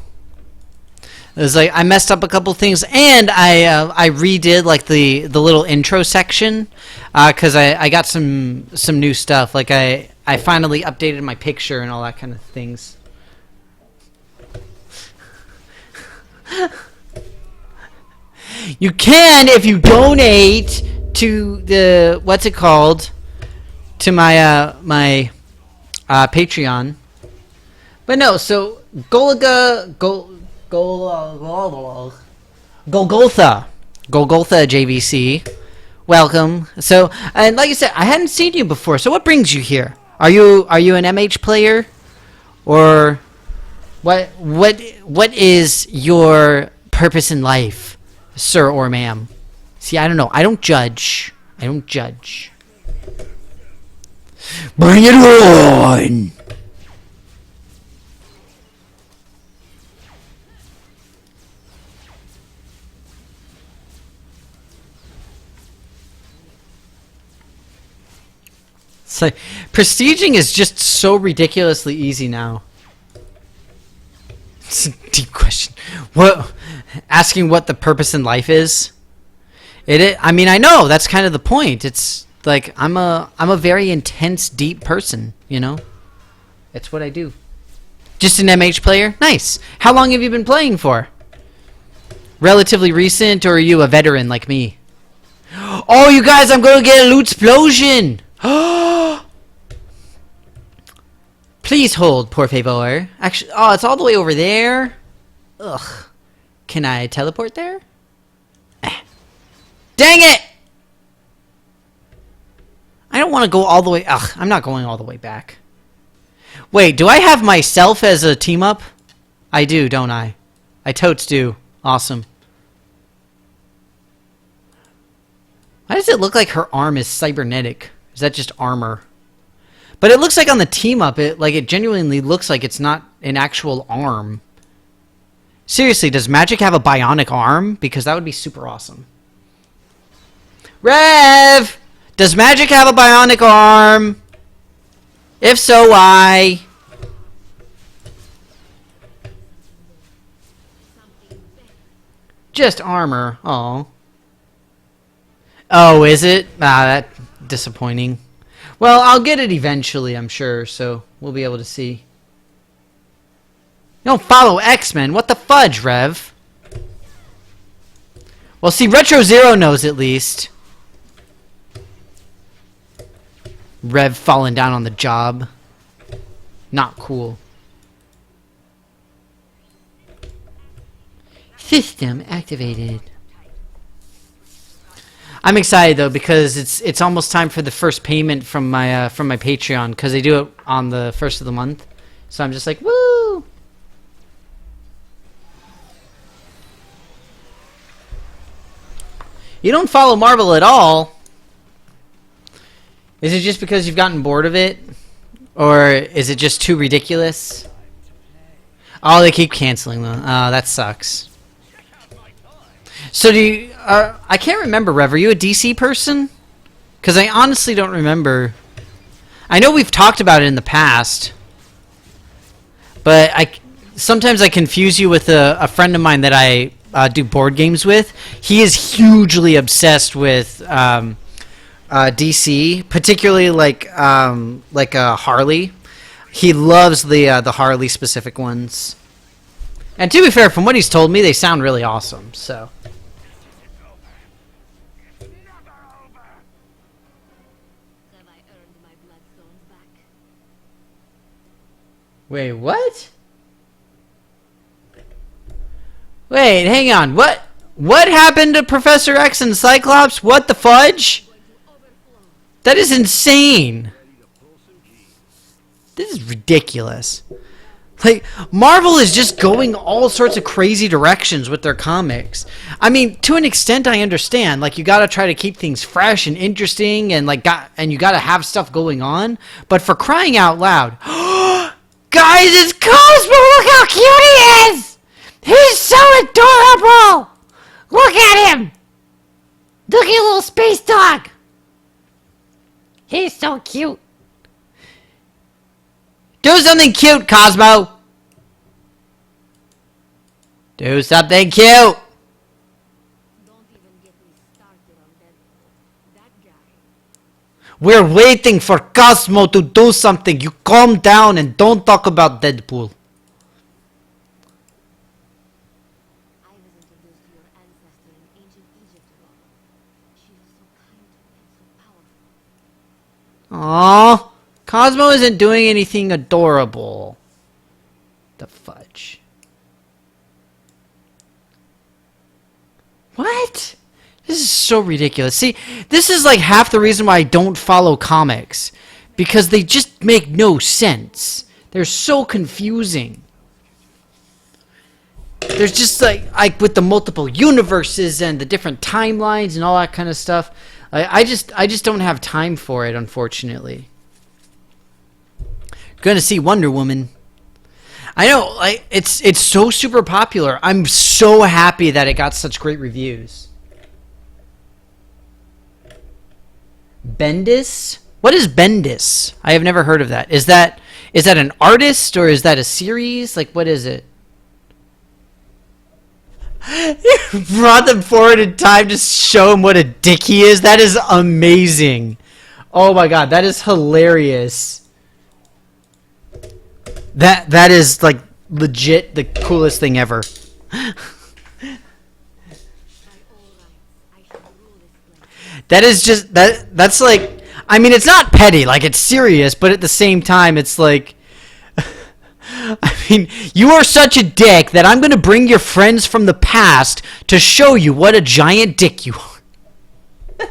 It was like I messed up a couple things, and I redid like the little intro section because I got some new stuff. Like I finally updated my picture and all that kind of things. You can if you donate to the what's it called to my my Patreon. But no, so Golgotha JVC, welcome. So, and like I said, I hadn't seen you before. So, what brings you here? Are you an MH player, or what is your purpose in life, sir or ma'am? See, I don't know. I don't judge. Bring it on. So, prestiging is just so ridiculously easy now. It's a deep question. What? Asking what the purpose in life is? I mean, I know that's kind of the point. It's like I'm a very intense, deep person. You know, it's what I do. Just an MH player. Nice. How long have you been playing for? Relatively recent, or are you a veteran like me? Oh, you guys! I'm gonna get a loot explosion. Please hold, por favor. Actually, oh, it's all the way over there. Ugh. Can I teleport there? Dang it! I don't want to go all the way. Ugh, I'm not going all the way back. Wait, do I have myself as a team up? I do, don't I? I totes do. Awesome. Why does it look like her arm is cybernetic? Is that just armor? But it looks like on the team up, it genuinely looks like it's not an actual arm. Seriously, does Magic have a bionic arm? Because that would be super awesome. Rev! Does Magic have a bionic arm? If so, why? Just armor. Oh. Oh, is it? Ah, that's disappointing. Well, I'll get it eventually, I'm sure, so we'll be able to see. You don't follow X-Men. What the fudge, Rev? Well, see, Retro Zero knows at least. Rev falling down on the job. Not cool. System activated. I'm excited though because it's almost time for the first payment from my Patreon because they do it on the first of the month. So I'm just like, woo! You don't follow Marvel at all. Is it just because you've gotten bored of it, or is it just too ridiculous? Oh, they keep canceling them. Oh, that sucks. So do you... I can't remember, Rev. Are you a DC person? Because I honestly don't remember. I know we've talked about it in the past. But sometimes I confuse you with a friend of mine that I do board games with. He is hugely obsessed with DC, particularly like Harley. He loves the Harley specific ones. And to be fair, from what he's told me, they sound really awesome. So. Wait, what? Wait, hang on. What happened to Professor X and Cyclops? What the fudge? That is insane. This is ridiculous. Like, Marvel is just going all sorts of crazy directions with their comics. I mean, to an extent, I understand. Like, you gotta try to keep things fresh and interesting, and you gotta have stuff going on. But for crying out loud, guys, it's Cosmo! Look how cute he is! He's so adorable! Look at him! Look at little space dog! He's so cute. Do something cute, Cosmo! Do something cute! Don't even get me started on that guy. We're waiting for Cosmo to do something. You calm down and don't talk about Deadpool. I was introduced to your ancestor in ancient Egypt ago. She was so kind and so powerful. Aww. Cosmo isn't doing anything adorable. The fudge. What? This is so ridiculous. See, this is like half the reason why I don't follow comics. Because they just make no sense. They're so confusing. There's just like with the multiple universes and the different timelines and all that kind of stuff. I just don't have time for it, unfortunately. Gonna see Wonder Woman. I know, like it's so super popular. I'm so happy that it got such great reviews. Bendis? What is Bendis? I have never heard of that. Is that an artist or is that a series? Like, what is it? You brought them forward in time to show him what a dick he is? That is amazing. Oh my god, that is hilarious. That is like legit the coolest thing ever. That is just that's like, I mean, it's not petty, like it's serious, but at the same time it's like I mean, you are such a dick that I'm going to bring your friends from the past to show you what a giant dick you are.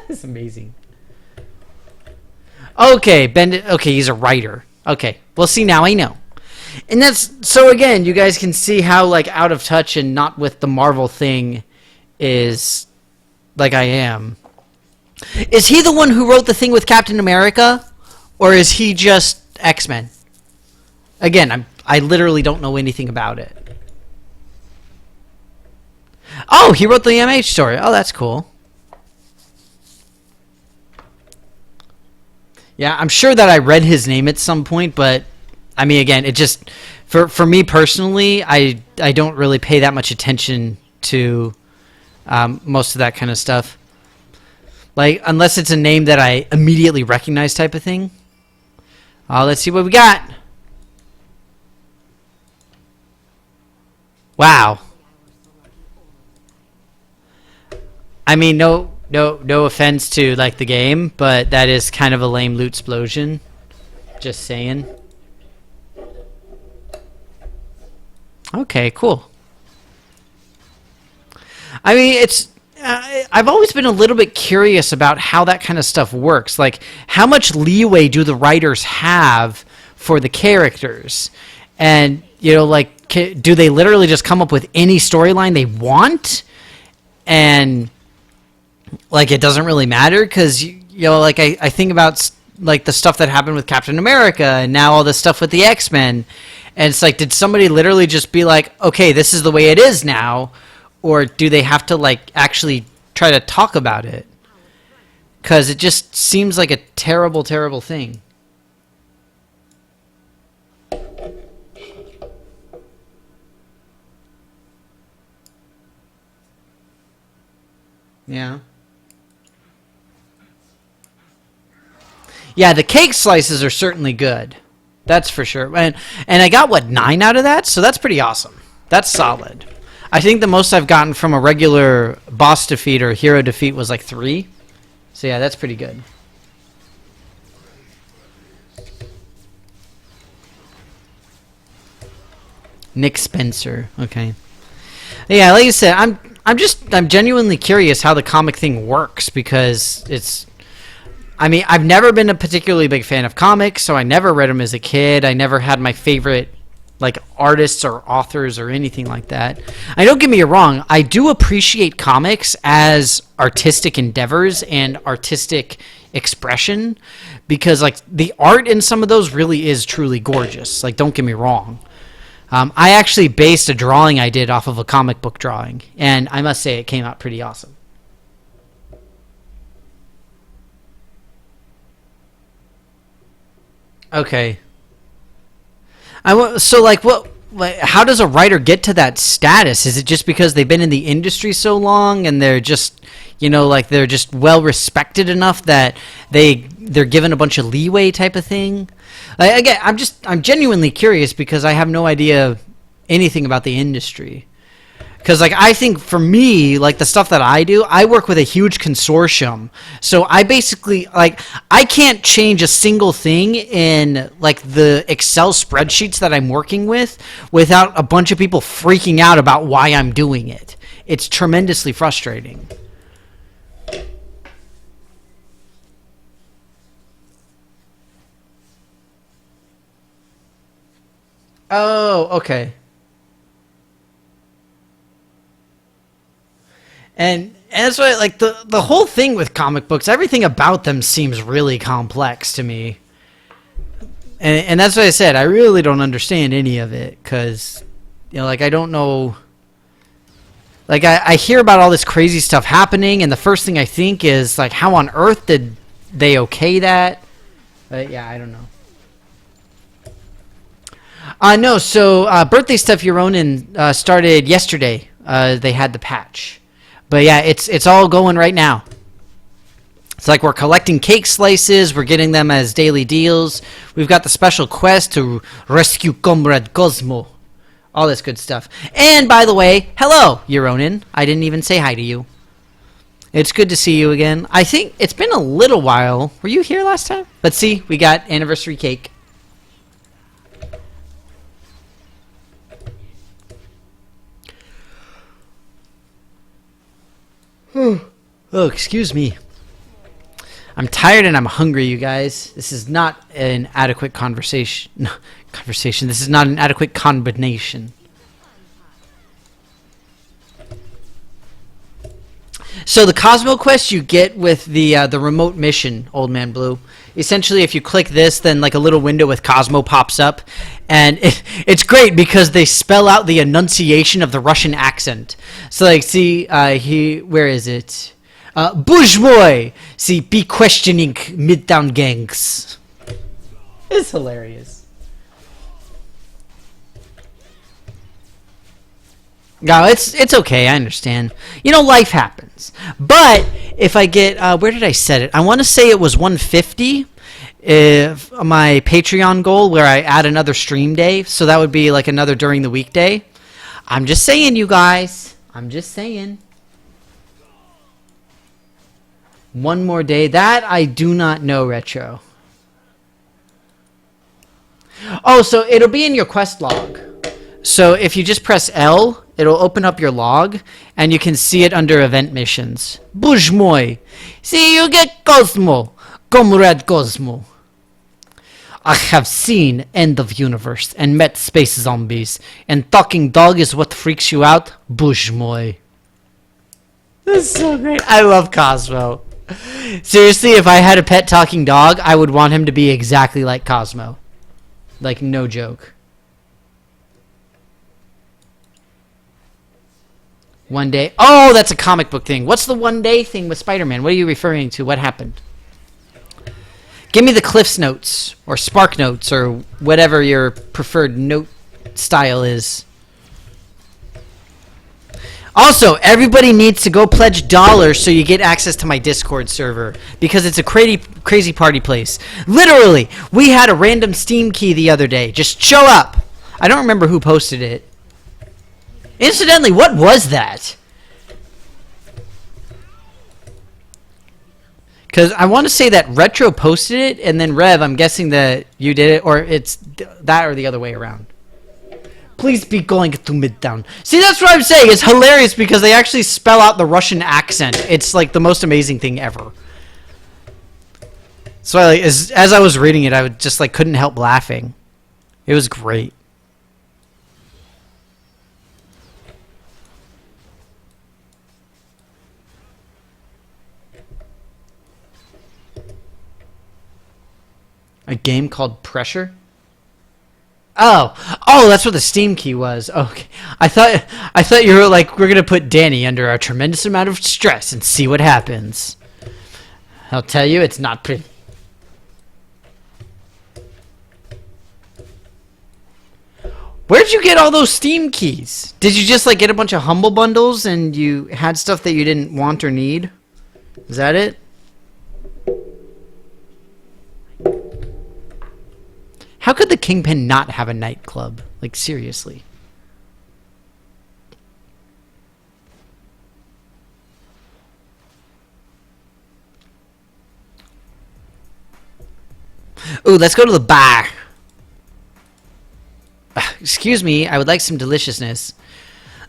That's amazing. Okay, okay, he's a writer. Okay. Well, see, now I know. And that's so again, you guys can see how like out of touch and not with the Marvel thing is like I am. Is he the one who wrote the thing with Captain America, or is he just X-Men? Again, I literally don't know anything about it. Oh, he wrote the MH story. Oh, that's cool. Yeah, I'm sure that I read his name at some point, but I mean, again, it just for me personally, I don't really pay that much attention to most of that kind of stuff. Like, unless it's a name that I immediately recognize type of thing. Let's see what we got. Wow. I mean, no offense to like the game, but that is kind of a lame loot explosion. Just saying. Okay, cool. I mean, it's I've always been a little bit curious about how that kind of stuff works. Like, how much leeway do the writers have for the characters? And, you know, like, do they literally just come up with any storyline they want? And, like, it doesn't really matter? Because, you know, like, I think about, like, the stuff that happened with Captain America and now all this stuff with the X-Men. And it's like, did somebody literally just be like, okay, this is the way it is now? Or do they have to, like, actually try to talk about it? Because it just seems like a terrible, terrible thing. Yeah. Yeah, the cake slices are certainly good. That's for sure. And I got, what, 9 out of that? So that's pretty awesome. That's solid. I think the most I've gotten from a regular boss defeat or hero defeat was like 3. So yeah, that's pretty good. Nick Spencer. Okay. Yeah, like I said, I'm genuinely curious how the comic thing works, because it's, I mean, I've never been a particularly big fan of comics, so I never read them as a kid. I never had my favorite like artists or authors or anything like that. I don't get me wrong, I do appreciate comics as artistic endeavors and artistic expression, because like the art in some of those really is truly gorgeous. Like, don't get me wrong. I actually based a drawing I did off of a comic book drawing, and I must say it came out pretty awesome. Okay. So like, like, how does a writer get to that status? Is it just because they've been in the industry so long and they're just, like they're just well respected enough that they're given a bunch of leeway type of thing? Like, again, I'm genuinely curious because I have no idea anything about the industry. Because, like, I think for me, like, the stuff that I do, I work with a huge consortium. So I basically, like, I can't change a single thing in, like, the Excel spreadsheets that I'm working with without a bunch of people freaking out about why I'm doing it. It's tremendously frustrating. Oh, okay. And that's why, like, the whole thing with comic books, everything about them seems really complex to me. And that's why I said I really don't understand any of it because, like, I don't know. Like, I hear about all this crazy stuff happening, and the first thing I think is, like, how on earth did they okay that? But, yeah, I don't know. No, so Birthday Stuff Euronin started yesterday. They had the patch. But yeah, it's all going right now. It's like we're collecting cake slices, we're getting them as daily deals. We've got the special quest to rescue Comrade Cosmo. All this good stuff. And by the way, hello, Euronin. I didn't even say hi to you. It's good to see you again. I think it's been a little while. Were you here last time? Let's see, we got anniversary cake. Oh, excuse me. I'm tired and I'm hungry, you guys. This is not an adequate conversation. No, conversation. This is not an adequate combination. So the Cosmo quest you get with the remote mission, Old Man Blue. Essentially, if you click this, then like a little window with Cosmo pops up, and it's great because they spell out the enunciation of the Russian accent. So like, see, where is it? Buzhmoy! See, be questioning Midtown gangs. It's hilarious. No, it's okay. I understand. Life happens. But if I get, where did I set it? I want to say it was 150. If my Patreon goal, where I add another stream day, so that would be like another during the weekday. I'm just saying, you guys. I'm just saying. One more day. That I do not know, Retro. Oh, so it'll be in your quest log. So if you just press L, it'll open up your log, and you can see it under event missions. Buzhmoy. See, you get Cosmo. Comrade Cosmo. I have seen End of Universe and met space zombies, and talking dog is what freaks you out, Buzhmoy. This is so great. I love Cosmo. Seriously, if I had a pet talking dog, I would want him to be exactly like Cosmo. Like, no joke. One day. Oh, that's a comic book thing. What's the one day thing with Spider-Man? What are you referring to? What happened? Give me the Cliff's Notes, or Spark Notes, or whatever your preferred note style is. Also, everybody needs to go pledge dollars so you get access to my Discord server, because it's a crazy party place. Literally, we had a random Steam key the other day. Just show up. I don't remember who posted it. Incidentally, what was that? Because I want to say that Retro posted it, and then Rev, I'm guessing that you did it, or it's that or the other way around. Please be going to Midtown. See, that's what I'm saying. It's hilarious because they actually spell out the Russian accent. It's like the most amazing thing ever. So as I was reading it, I would just couldn't help laughing. It was great. A game called Pressure? Oh, that's what the Steam key was. Okay, I thought you were like, we're gonna put Danny under a tremendous amount of stress and see what happens. I'll tell you, it's not pretty. Where'd you get all those Steam keys? Did you just like get a bunch of Humble Bundles and you had stuff that you didn't want or need? Is that it? How could the Kingpin not have a nightclub? Like, seriously. Ooh, let's go to the bar. Excuse me, I would like some deliciousness.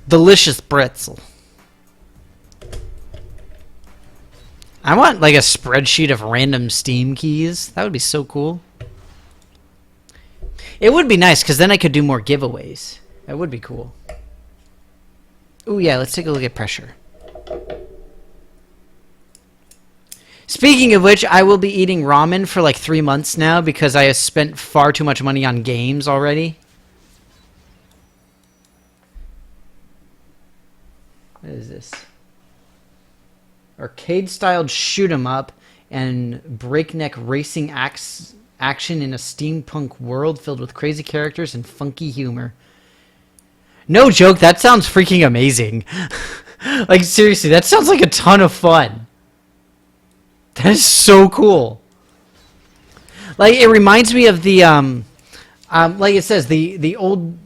Delicious pretzel. I want like a spreadsheet of random Steam keys. That would be so cool. It would be nice because then I could do more giveaways. That would be cool. Ooh, yeah, let's take a look at pressure. Speaking of which, I will be eating ramen for like 3 months now because I have spent far too much money on games already. What is this? Arcade-styled shoot-'em-up and breakneck racing action in a steampunk world filled with crazy characters and funky humor. No joke, that sounds freaking amazing. Like, seriously, that sounds like a ton of fun. That is so cool. Like, it reminds me of the, like it says, the old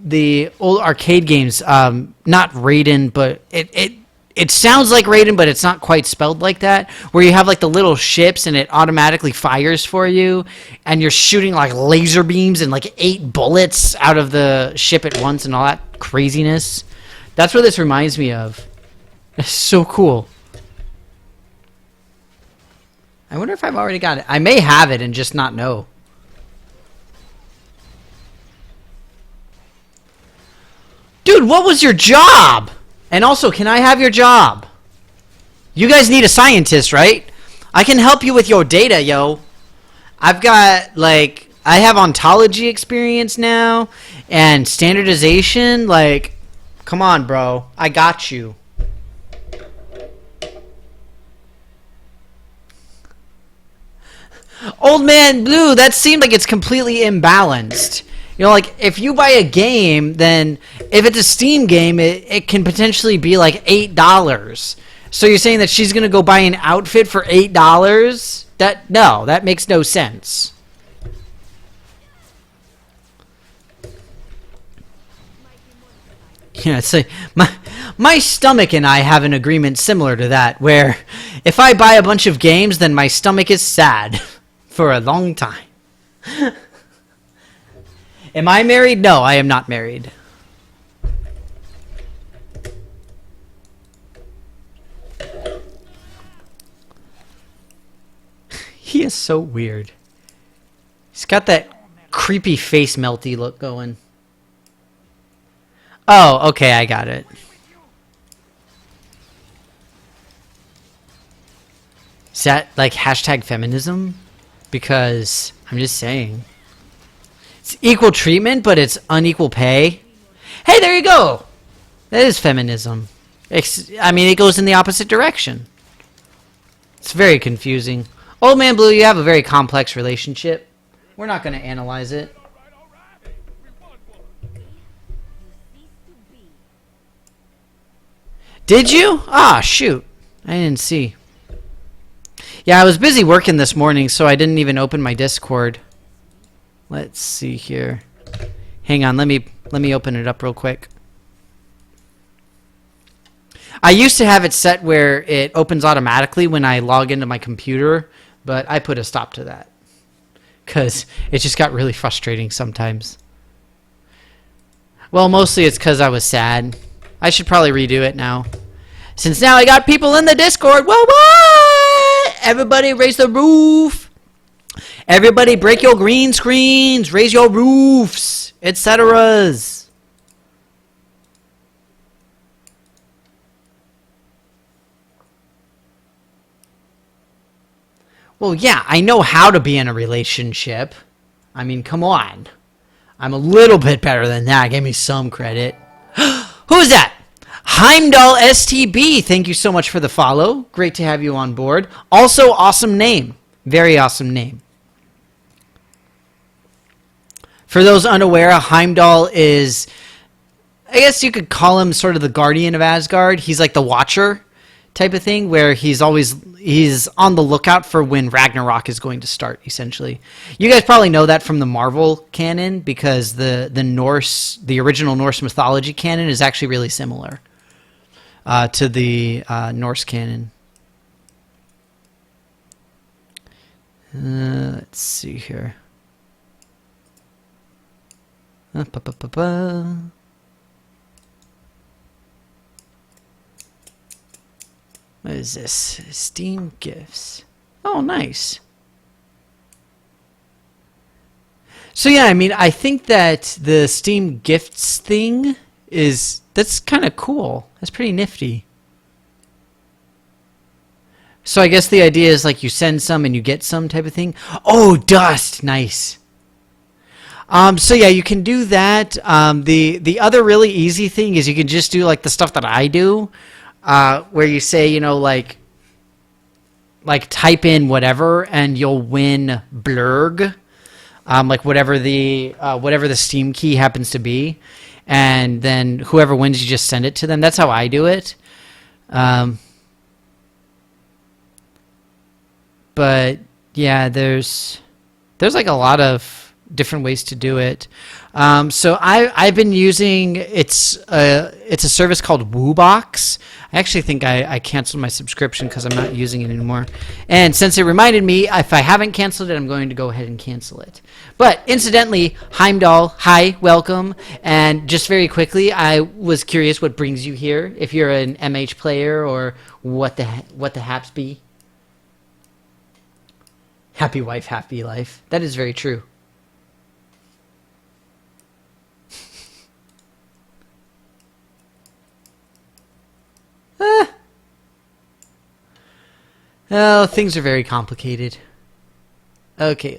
arcade games, not Raiden, but it sounds like Raiden, but it's not quite spelled like that, where you have like the little ships and it automatically fires for you, and you're shooting like laser beams and like 8 bullets out of the ship at once and all that craziness. That's what this reminds me of. It's so cool. I wonder if I've already got it. I may have it and just not know. Dude, what was your job? And also, can I have your job? You guys need a scientist, right? I can help you with your data, yo. I've got, like, I have ontology experience now and standardization. Like, come on, bro. I got you. Old Man Blue, that seemed like it's completely imbalanced. You know, like, if you buy a game, then if it's a Steam game, it can potentially be like $8. So you're saying that she's going to go buy an outfit for $8? No, that makes no sense. Yeah, so my stomach and I have an agreement similar to that, where if I buy a bunch of games, then my stomach is sad for a long time. Am I married? No, I am not married. He is so weird. He's got that creepy face melty look going. Oh, okay, I got it. Is that like hashtag feminism? Because I'm just saying. It's equal treatment, but it's unequal pay. Hey, there you go. That is feminism. I mean, it goes in the opposite direction. It's very confusing. Old Man Blue, you have a very complex relationship. We're not going to analyze it. Did you? Ah, shoot. I didn't see. Yeah, I was busy working this morning, so I didn't even open my Discord. Let's see here. Hang on, let me open it up real quick. I used to have it set where it opens automatically when I log into my computer, but I put a stop to that because it just got really frustrating sometimes. Well, mostly it's because I was sad. I should probably redo it now. Since now I got people in the Discord. What? Everybody raise the roof. Everybody break your green screens, raise your roofs, etc. Well, yeah, I know how to be in a relationship. I mean, come on. I'm a little bit better than that. Give me some credit. Who's that? Heimdall STB. Thank you so much for the follow. Great to have you on board. Also, awesome name. Very awesome name. For those unaware, Heimdall is, I guess you could call him sort of the guardian of Asgard. He's like the Watcher type of thing, where he's on the lookout for when Ragnarok is going to start, essentially. You guys probably know that from the Marvel canon, because the original Norse mythology canon is actually really similar to the Norse canon. Let's see here. What is this? Steam gifts. Oh, nice. So yeah, I mean, I think that the Steam gifts thing that's kind of cool. That's pretty nifty. So I guess the idea is like you send some and you get some type of thing. Oh, dust. Nice. So yeah, you can do that. The other really easy thing is you can just do like the stuff that I do, where you say, you know, like type in whatever and you'll win blurg, like whatever the Steam key happens to be, and then whoever wins, you just send it to them. That's how I do it. But yeah, there's like a lot of different ways to do it. So I've been using it's a service called WooBox. I actually think I canceled my subscription because I'm not using it anymore. And since it reminded me, if I haven't canceled it, I'm going to go ahead and cancel it. But incidentally, Heimdall, hi, welcome. And just very quickly, I was curious what brings you here. If you're an MH player or what the haps be. Happy wife, happy life. That is very true. Oh, things are very complicated. Okay,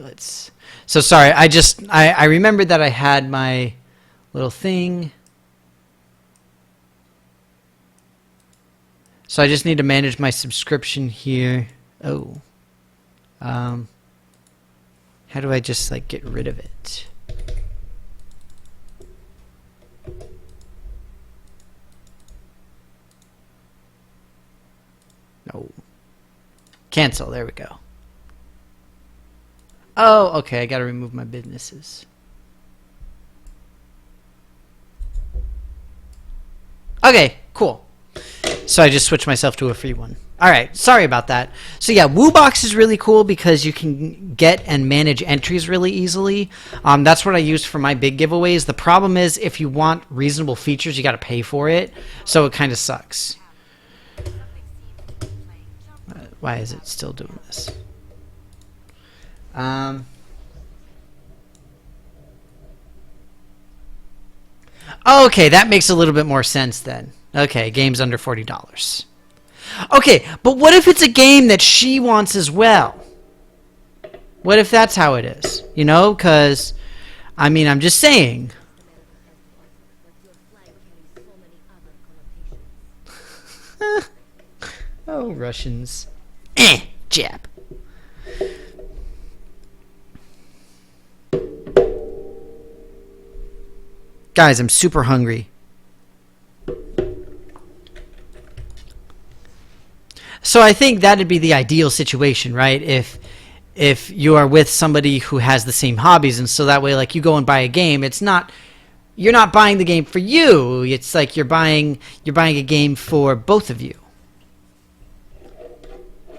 so sorry, I remembered that I had my little thing. So I just need to manage my subscription here. Oh. How do I just like get rid of it? No. Cancel. There we go. Oh, okay. I gotta remove my businesses. Okay, cool. So I just switched myself to a free one. Alright, sorry about that. So yeah, WooBox is really cool because you can get and manage entries really easily. That's what I used for my big giveaways. The problem is if you want reasonable features, you gotta pay for it. So it kind of sucks. Why is it still doing this? Okay, that makes a little bit more sense then. Okay, game's under $40. Okay, but what if it's a game that she wants as well? What if that's how it is? You know, because, I mean, I'm just saying. Oh, Russians. Jap. Guys, I'm super hungry. So I think that'd be the ideal situation, right? If you are with somebody who has the same hobbies, and so that way, like, you go and buy a game, you're not buying the game for you. It's like you're buying a game for both of you.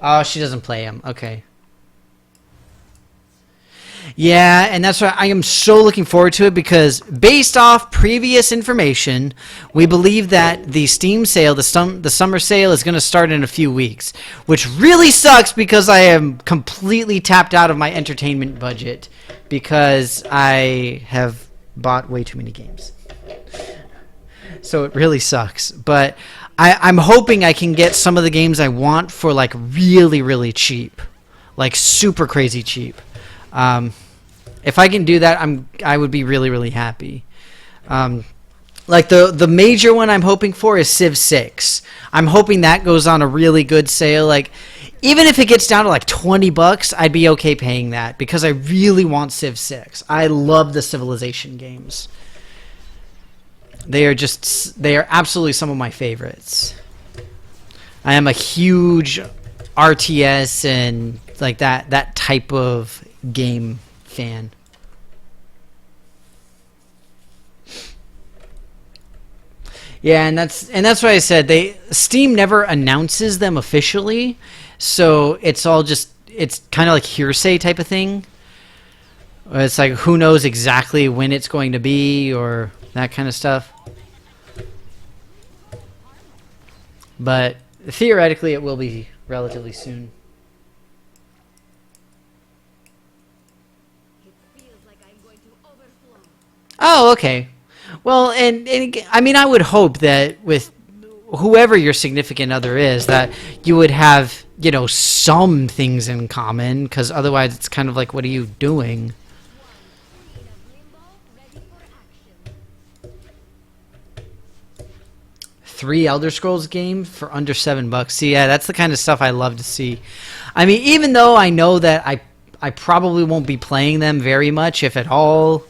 Oh, she doesn't play him. Okay. Yeah, and that's why I am so looking forward to it, because based off previous information, we believe that the Steam sale, the summer sale, is going to start in a few weeks, which really sucks because I am completely tapped out of my entertainment budget because I have bought way too many games. So it really sucks, but I'm hoping I can get some of the games I want for like really, really cheap, like super crazy cheap. If I can do that, I would be really, really happy. Like the major one I'm hoping for is Civ 6. I'm hoping that goes on a really good sale. Like, Even if it gets down to like $20, I'd be okay paying that because I really want Civ 6. I love the Civilization games. They are absolutely some of my favorites. I am a huge RTS and like that type of game fan. Yeah, and that's why I said Steam never announces them officially, so it's kind of like hearsay type of thing. It's like who knows exactly when it's going to be or that kind of stuff. But theoretically, it will be relatively soon. It feels like I'm going to overflow. Oh, okay. Well, and I mean, I would hope that with whoever your significant other is, that you would have, you know, some things in common, because otherwise it's kind of like, what are you doing? Queen of Limbo, ready for action. 3 Elder Scrolls games for under $7. See, yeah, that's the kind of stuff I love to see. I mean, even though I know that I probably won't be playing them very much, if at all.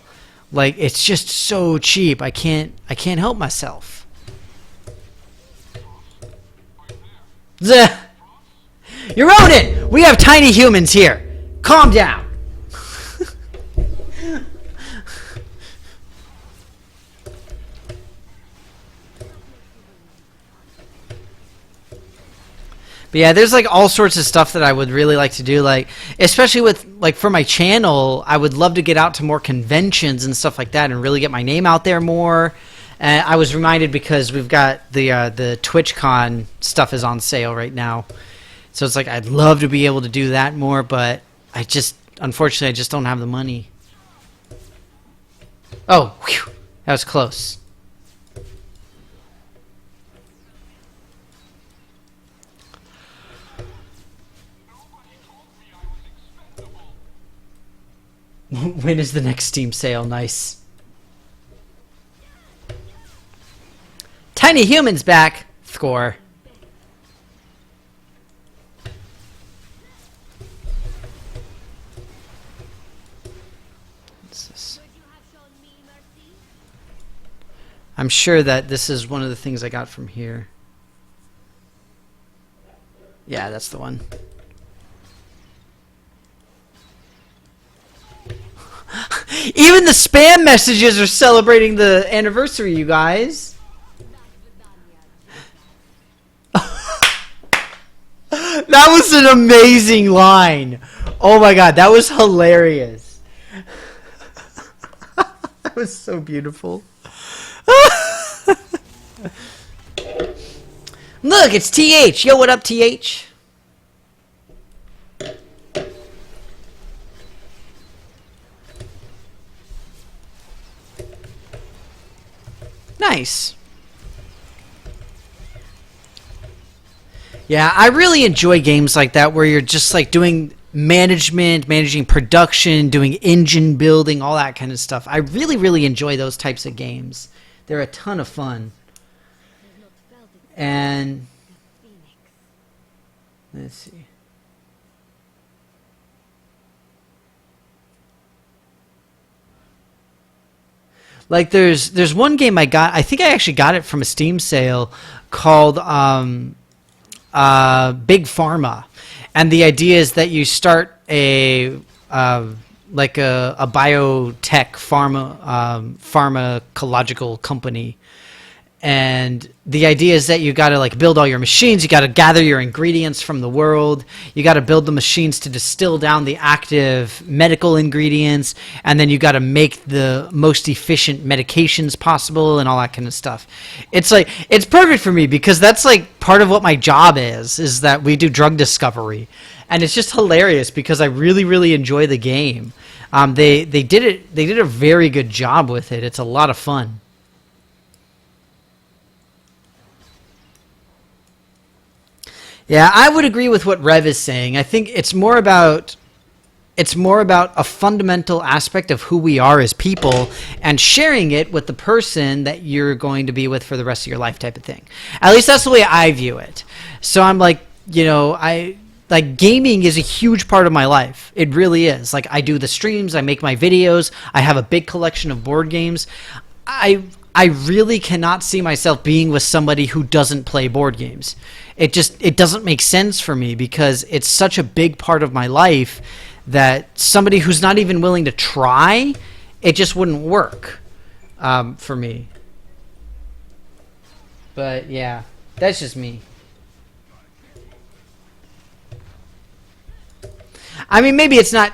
Like, it's just so cheap. I can't help myself. Zuh. You wrote it! We have tiny humans here. Calm down. But yeah, there's like all sorts of stuff that I would really like to do, like especially with like for my channel, I would love to get out to more conventions and stuff like that and really get my name out there more. And I was reminded because we've got the TwitchCon stuff is on sale right now. So it's like I'd love to be able to do that more, but unfortunately I just don't have the money. Oh, whew, that was close. When is the next Steam sale? Nice. Tiny Humans back. Score. What's this? Would you have shown me mercy? I'm sure that this is one of the things I got from here. Yeah, that's the one. Even the spam messages are celebrating the anniversary, you guys. That was an amazing line. Oh my god, that was hilarious. That was so beautiful. Look, it's TH. Yo, what up, TH? Nice. Yeah, I really enjoy games like that where you're just like doing managing production, doing engine building, all that kind of stuff. I really, really enjoy those types of games. They're a ton of fun. I've not felt it And since Phoenix. let's see. Like there's one game I got. I think I actually got it from a Steam sale called Big Pharma, and the idea is that you start a like a biotech pharmacological company, and the idea is that you got to like build all your machines, you got to gather your ingredients from the world, you got to build the machines to distill down the active medical ingredients, and then you got to make the most efficient medications possible and all that kind of stuff. It's like it's perfect for me because that's like part of what my job is that we do drug discovery, and it's just hilarious because I really, really enjoy the game. They did a very good job with it. It's a lot of fun. Yeah, I would agree with what Rev is saying. I think it's more about a fundamental aspect of who we are as people and sharing it with the person that you're going to be with for the rest of your life type of thing. At least that's the way I view it. So I'm like, you know, like gaming is a huge part of my life. It really is. Like I do the streams, I make my videos, I have a big collection of board games. I really cannot see myself being with somebody who doesn't play board games. It doesn't make sense for me because it's such a big part of my life that somebody who's not even willing to try, it just wouldn't work for me. But yeah, that's just me. I mean, maybe it's not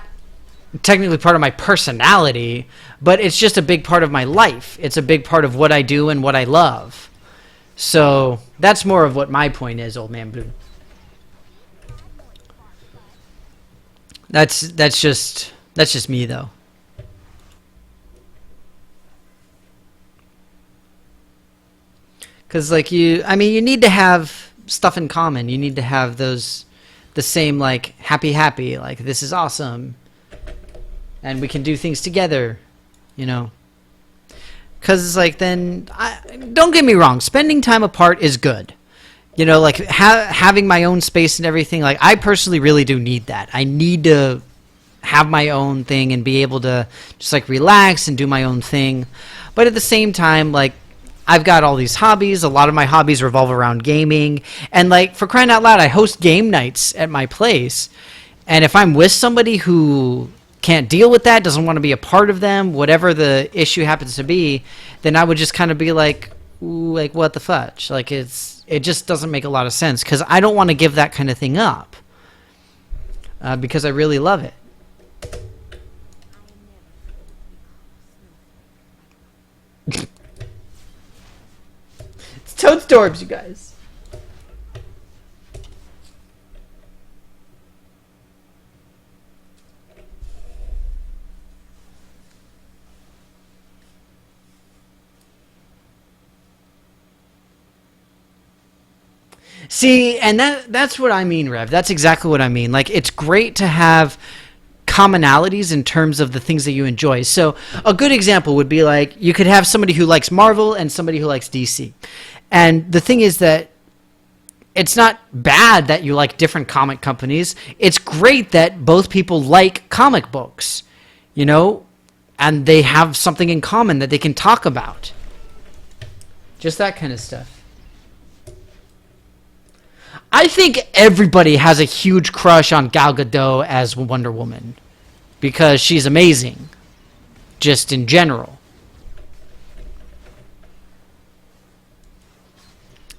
technically part of my personality, but it's just a big part of my life. It's a big part of what I do and what I love. So that's more of what my point is, Old Man Blue. That's just me though. Cuz like you need to have stuff in common. You need to have the same like happy like this is awesome. And we can do things together, you know. Cuz it's like then don't get me wrong, spending time apart is good. You know, like having my own space and everything, like I personally really do need that. I need to have my own thing and be able to just like relax and do my own thing. But at the same time, like I've got all these hobbies. A lot of my hobbies revolve around gaming. And like for crying out loud, I host game nights at my place. And if I'm with somebody who can't deal with that, doesn't want to be a part of them, whatever the issue happens to be, then I would just kind of be like, ooh, like what the fudge? Like it just doesn't make a lot of sense because I don't want to give that kind of thing up because I really love it. It's Toadstorms, you guys. See, and that's what I mean, Rev. That's exactly what I mean. Like, it's great to have commonalities in terms of the things that you enjoy. So a good example would be like you could have somebody who likes Marvel and somebody who likes DC. And the thing is that it's not bad that you like different comic companies. It's great that both people like comic books, you know, and they have something in common that they can talk about. Just that kind of stuff. I think everybody has a huge crush on Gal Gadot as Wonder Woman because she's amazing, just in general.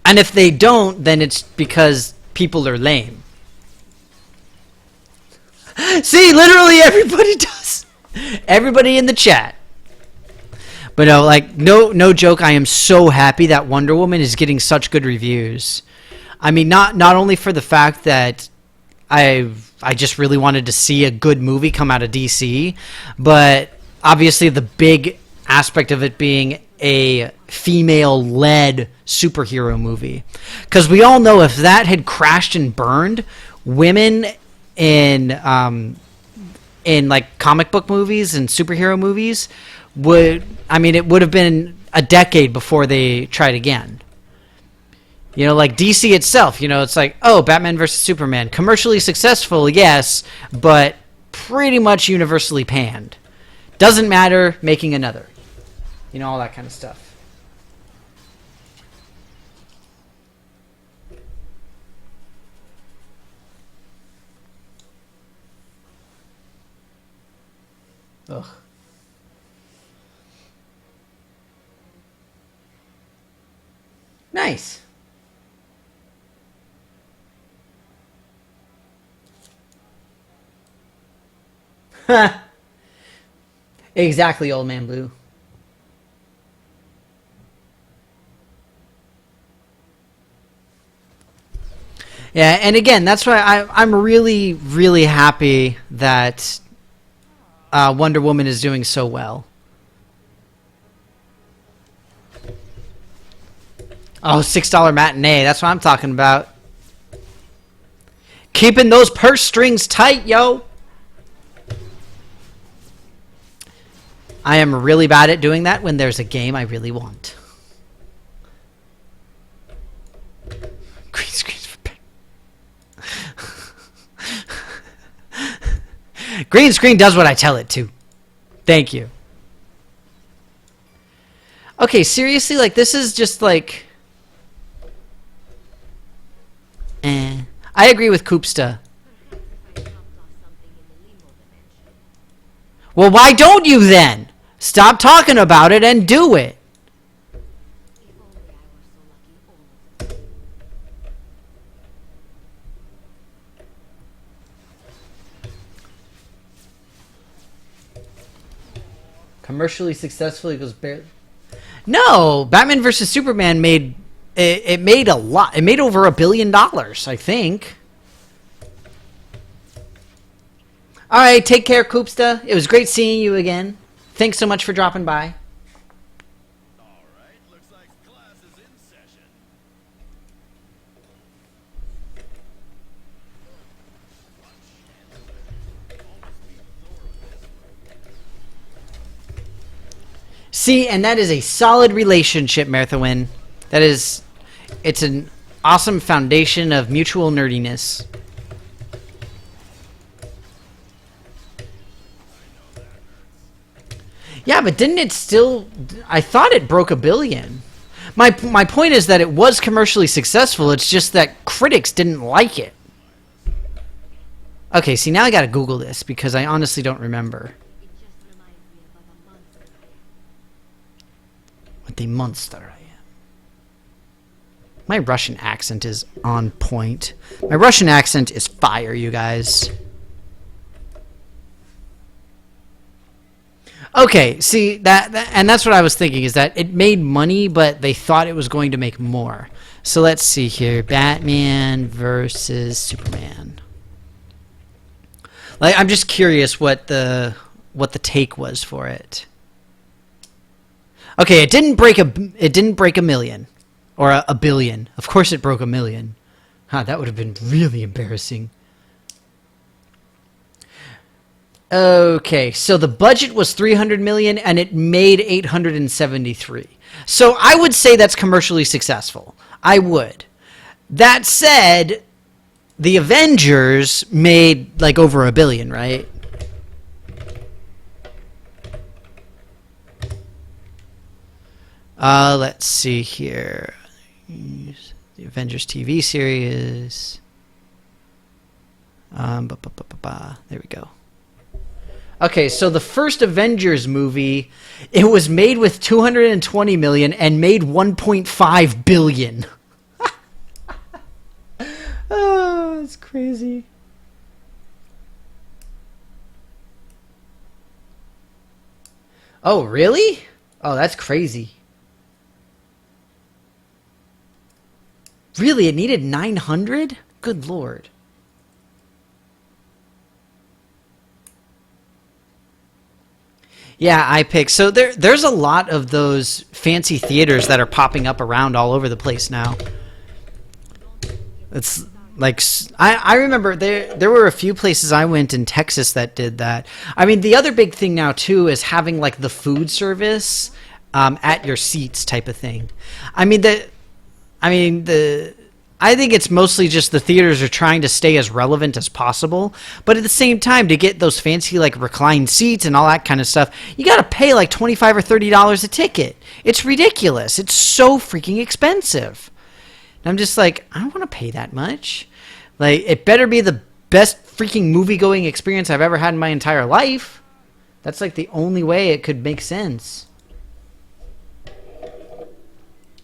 And if they don't, then it's because people are lame. See, literally everybody does. Everybody in the chat. But no, like no joke, I am so happy that Wonder Woman is getting such good reviews. I mean, not only for the fact that I just really wanted to see a good movie come out of DC, but obviously the big aspect of it being a female-led superhero movie. Because we all know if that had crashed and burned, women in like comic book movies and superhero movies would, I mean, it would have been a decade before they tried again. You know, like DC itself, you know, it's like, oh, Batman versus Superman. Commercially successful, yes, but pretty much universally panned. Doesn't matter, making another. You know, all that kind of stuff. Ugh. Nice. Exactly, Old Man Blue. Yeah, and again, that's why I'm really, really happy that Wonder Woman is doing so well. Oh, $6 matinee. That's what I'm talking about. Keeping those purse strings tight, yo. I am really bad at doing that when there's a game I really want. Green screens for pen. Green screen does what I tell it to. Thank you. Okay, seriously, like, this is just, like... I agree with Koopsta. Well, why don't you then? Stop talking about it and do it. Commercially successful equals barely. No, Batman versus Superman made it made a lot. It made over $1 billion, I think. All right, take care, Koopsta. It was great seeing you again. Thanks so much for dropping by. All right, looks like class is in session. See, and that is a solid relationship, Merthawin. That is, it's an awesome foundation of mutual nerdiness. Yeah, but didn't it still... I thought it broke $1 billion. My point is that it was commercially successful. It's just that critics didn't like it. Okay, see, now I gotta Google this because I honestly don't remember. It just reminds me of a monster I am. What the monster I am. My Russian accent is on point. My Russian accent is fire, you guys. Okay, see, and that's what I was thinking, is that it made money, but they thought it was going to make more. So let's see here. Batman versus Superman. Like, I'm just curious what the take was for it. Okay, it didn't break $1 million or a billion. Of course it broke $1 million. Huh, that would have been really embarrassing. Okay, so the budget was $300 million and it made $873. So I would say that's commercially successful. I would. That said, the Avengers made like over $1 billion, right? Let's see here. The Avengers TV series. There we go. Okay, so the first Avengers movie, it was made with $220 million and made $1.5 billion. Oh, that's crazy. Oh, really? Oh, that's crazy. Really? It needed 900? Good lord. Yeah, iPic. So there's a lot of those fancy theaters that are popping up around all over the place now. It's like, I remember there were a few places I went in Texas that did that. I mean, the other big thing now too is having like the food service at your seats type of thing. I think it's mostly just the theaters are trying to stay as relevant as possible, but at the same time, to get those fancy like reclined seats and all that kind of stuff, you got to pay like $25 or $30 a ticket. It's ridiculous. It's so freaking expensive. And I'm just like, I don't want to pay that much. Like, it better be the best freaking movie-going experience I've ever had in my entire life. That's like the only way it could make sense.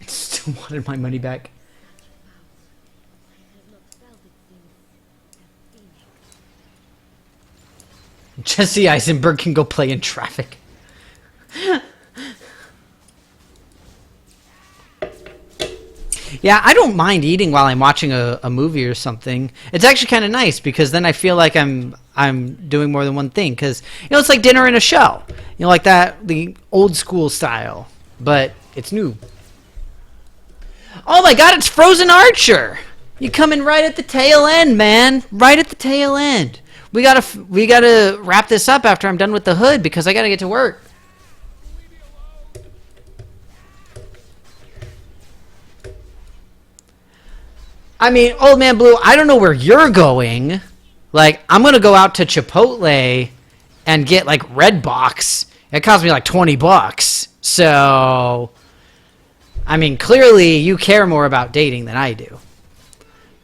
I still wanted my money back. Jesse Eisenberg can go play in traffic. Yeah, I don't mind eating while I'm watching a movie or something. It's actually kind of nice because then I feel like I'm doing more than one thing. Because, it's like dinner and a show. Like that, the old school style. But it's new. Oh my god, it's Frozen Archer! You come in right at the tail end, man. Right at the tail end. We gotta wrap this up after I'm done with the hood because I gotta get to work. I mean, Old Man Blue, I don't know where you're going, Like, I'm going to go out to Chipotle and get, like, Red Box. It cost me, like, $20. So, I mean, clearly you care more about dating than I do.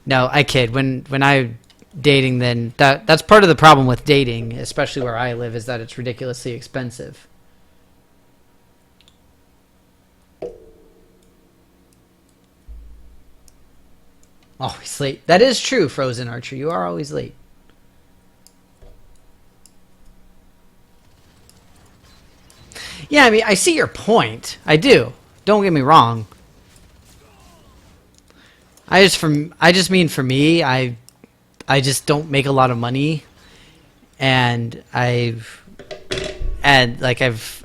No, I kid. When I dating, then that's part of the problem with dating, especially where I live, is that it's ridiculously expensive. Always late. That is true, Frozen Archer. You are always late. Yeah, I mean, I see your point. I do. Don't get me wrong. I just mean for me, I just don't make a lot of money, and I'm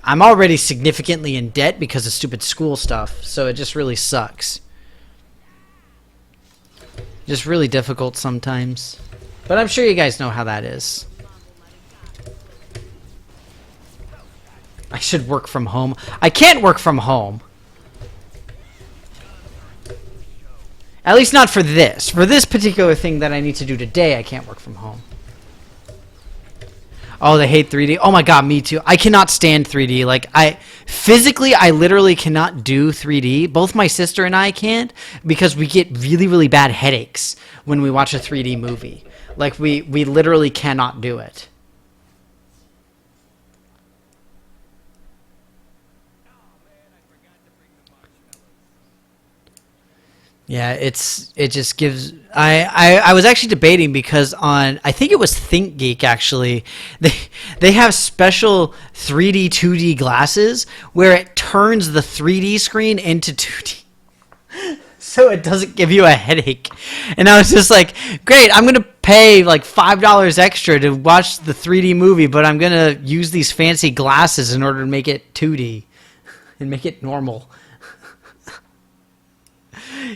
already significantly in debt because of stupid school stuff. So it just really sucks. Just really difficult sometimes. But I'm sure you guys know how that is. I should work from home. I can't work from home. At least not for this. For this particular thing that I need to do today, I can't work from home. Oh, they hate 3D. Oh my god, me too. I cannot stand 3D. Like, I literally cannot do 3D. Both my sister and I can't, because we get really, really bad headaches when we watch a 3D movie. Like, we literally cannot do it. Yeah, it just gives. I was actually debating, because on, I think it was ThinkGeek actually, they have special 3D 2D glasses where it turns the 3D screen into 2D, so it doesn't give you a headache. And I was just like, great, I'm gonna pay like $5 extra to watch the 3D movie, but I'm gonna use these fancy glasses in order to make it 2D and make it normal.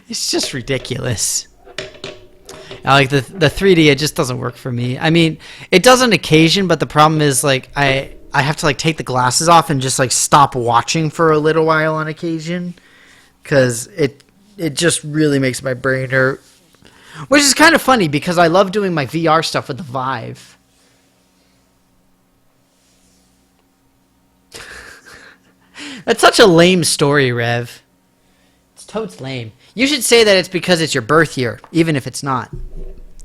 It's just ridiculous. Like the 3D, it just doesn't work for me. I mean, it does on occasion, but the problem is, like, I have to, like, take the glasses off and just, like, stop watching for a little while on occasion, because it just really makes my brain hurt. Which is kind of funny, because I love doing my VR stuff with the Vive. That's such a lame story, Rev. It's totes lame. You should say that it's because it's your birth year, even if it's not.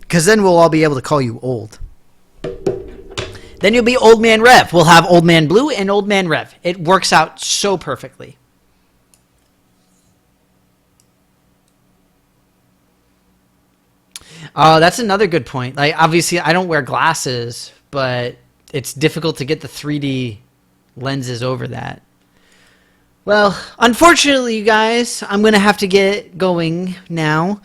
Because then we'll all be able to call you old. Then you'll be Old Man Rev. We'll have Old Man Blue and Old Man Rev. It works out so perfectly. Oh, that's another good point. Like, obviously, I don't wear glasses, but it's difficult to get the 3D lenses over that. Well, unfortunately, you guys, I'm going to have to get going now.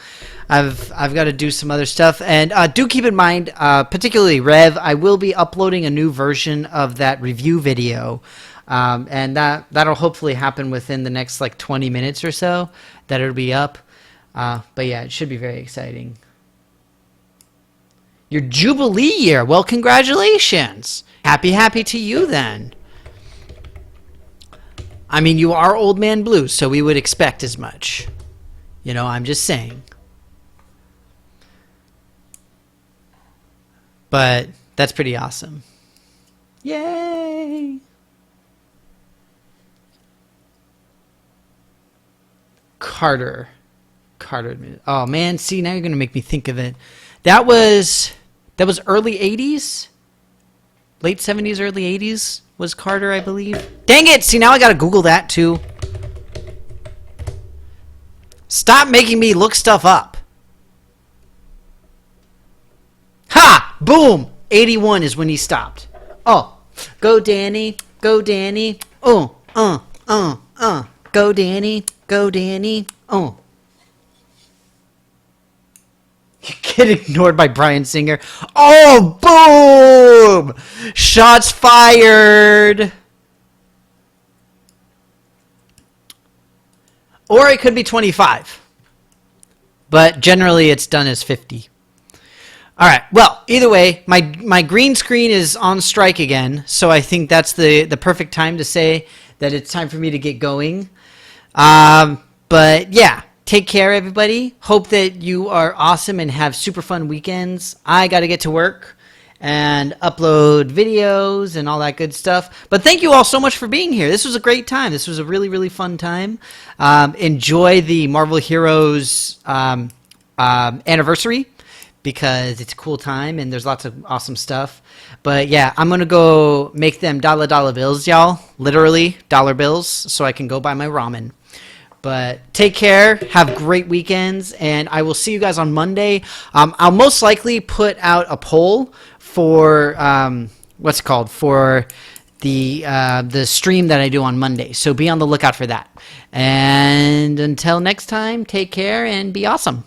I've got to do some other stuff. And do keep in mind, particularly Rev, I will be uploading a new version of that review video. And that'll hopefully happen within the next, like, 20 minutes or so, that it'll be up. But yeah, it should be very exciting. Your Jubilee year. Well, congratulations. Happy to you then. I mean, you are Old Man Blue, so we would expect as much. You know, I'm just saying. But that's pretty awesome. Yay! Carter. Oh, man, see, now you're going to make me think of it. That was early 80s? Late 70s, early 80s? Was Carter, I believe. Dang it! See, now I gotta Google that, too. Stop making me look stuff up. Ha! Boom! 81 is when he stopped. Oh. Go, Danny. Go, Danny. Oh. Go, Danny. Go, Danny. Oh. You get ignored by Bryan Singer. Oh, boom! Shots fired. Or it could be 25. But generally it's done as 50. All right. Well, either way, my green screen is on strike again, so I think that's the perfect time to say that it's time for me to get going. But yeah. take care, everybody. Hope that you are awesome and have super fun weekends. I got to get to work and upload videos and all that good stuff. But thank you all so much for being here. This was a great time. This was a really, really fun time. Enjoy the Marvel Heroes anniversary, because it's a cool time and there's lots of awesome stuff. But yeah, I'm going to go make them dollar bills, y'all. Literally dollar bills, so I can go buy my ramen. But take care, have great weekends, and I will see you guys on Monday. I'll most likely put out a poll for what's it called, for the stream that I do on Monday. So be on the lookout for that. And until next time, take care and be awesome.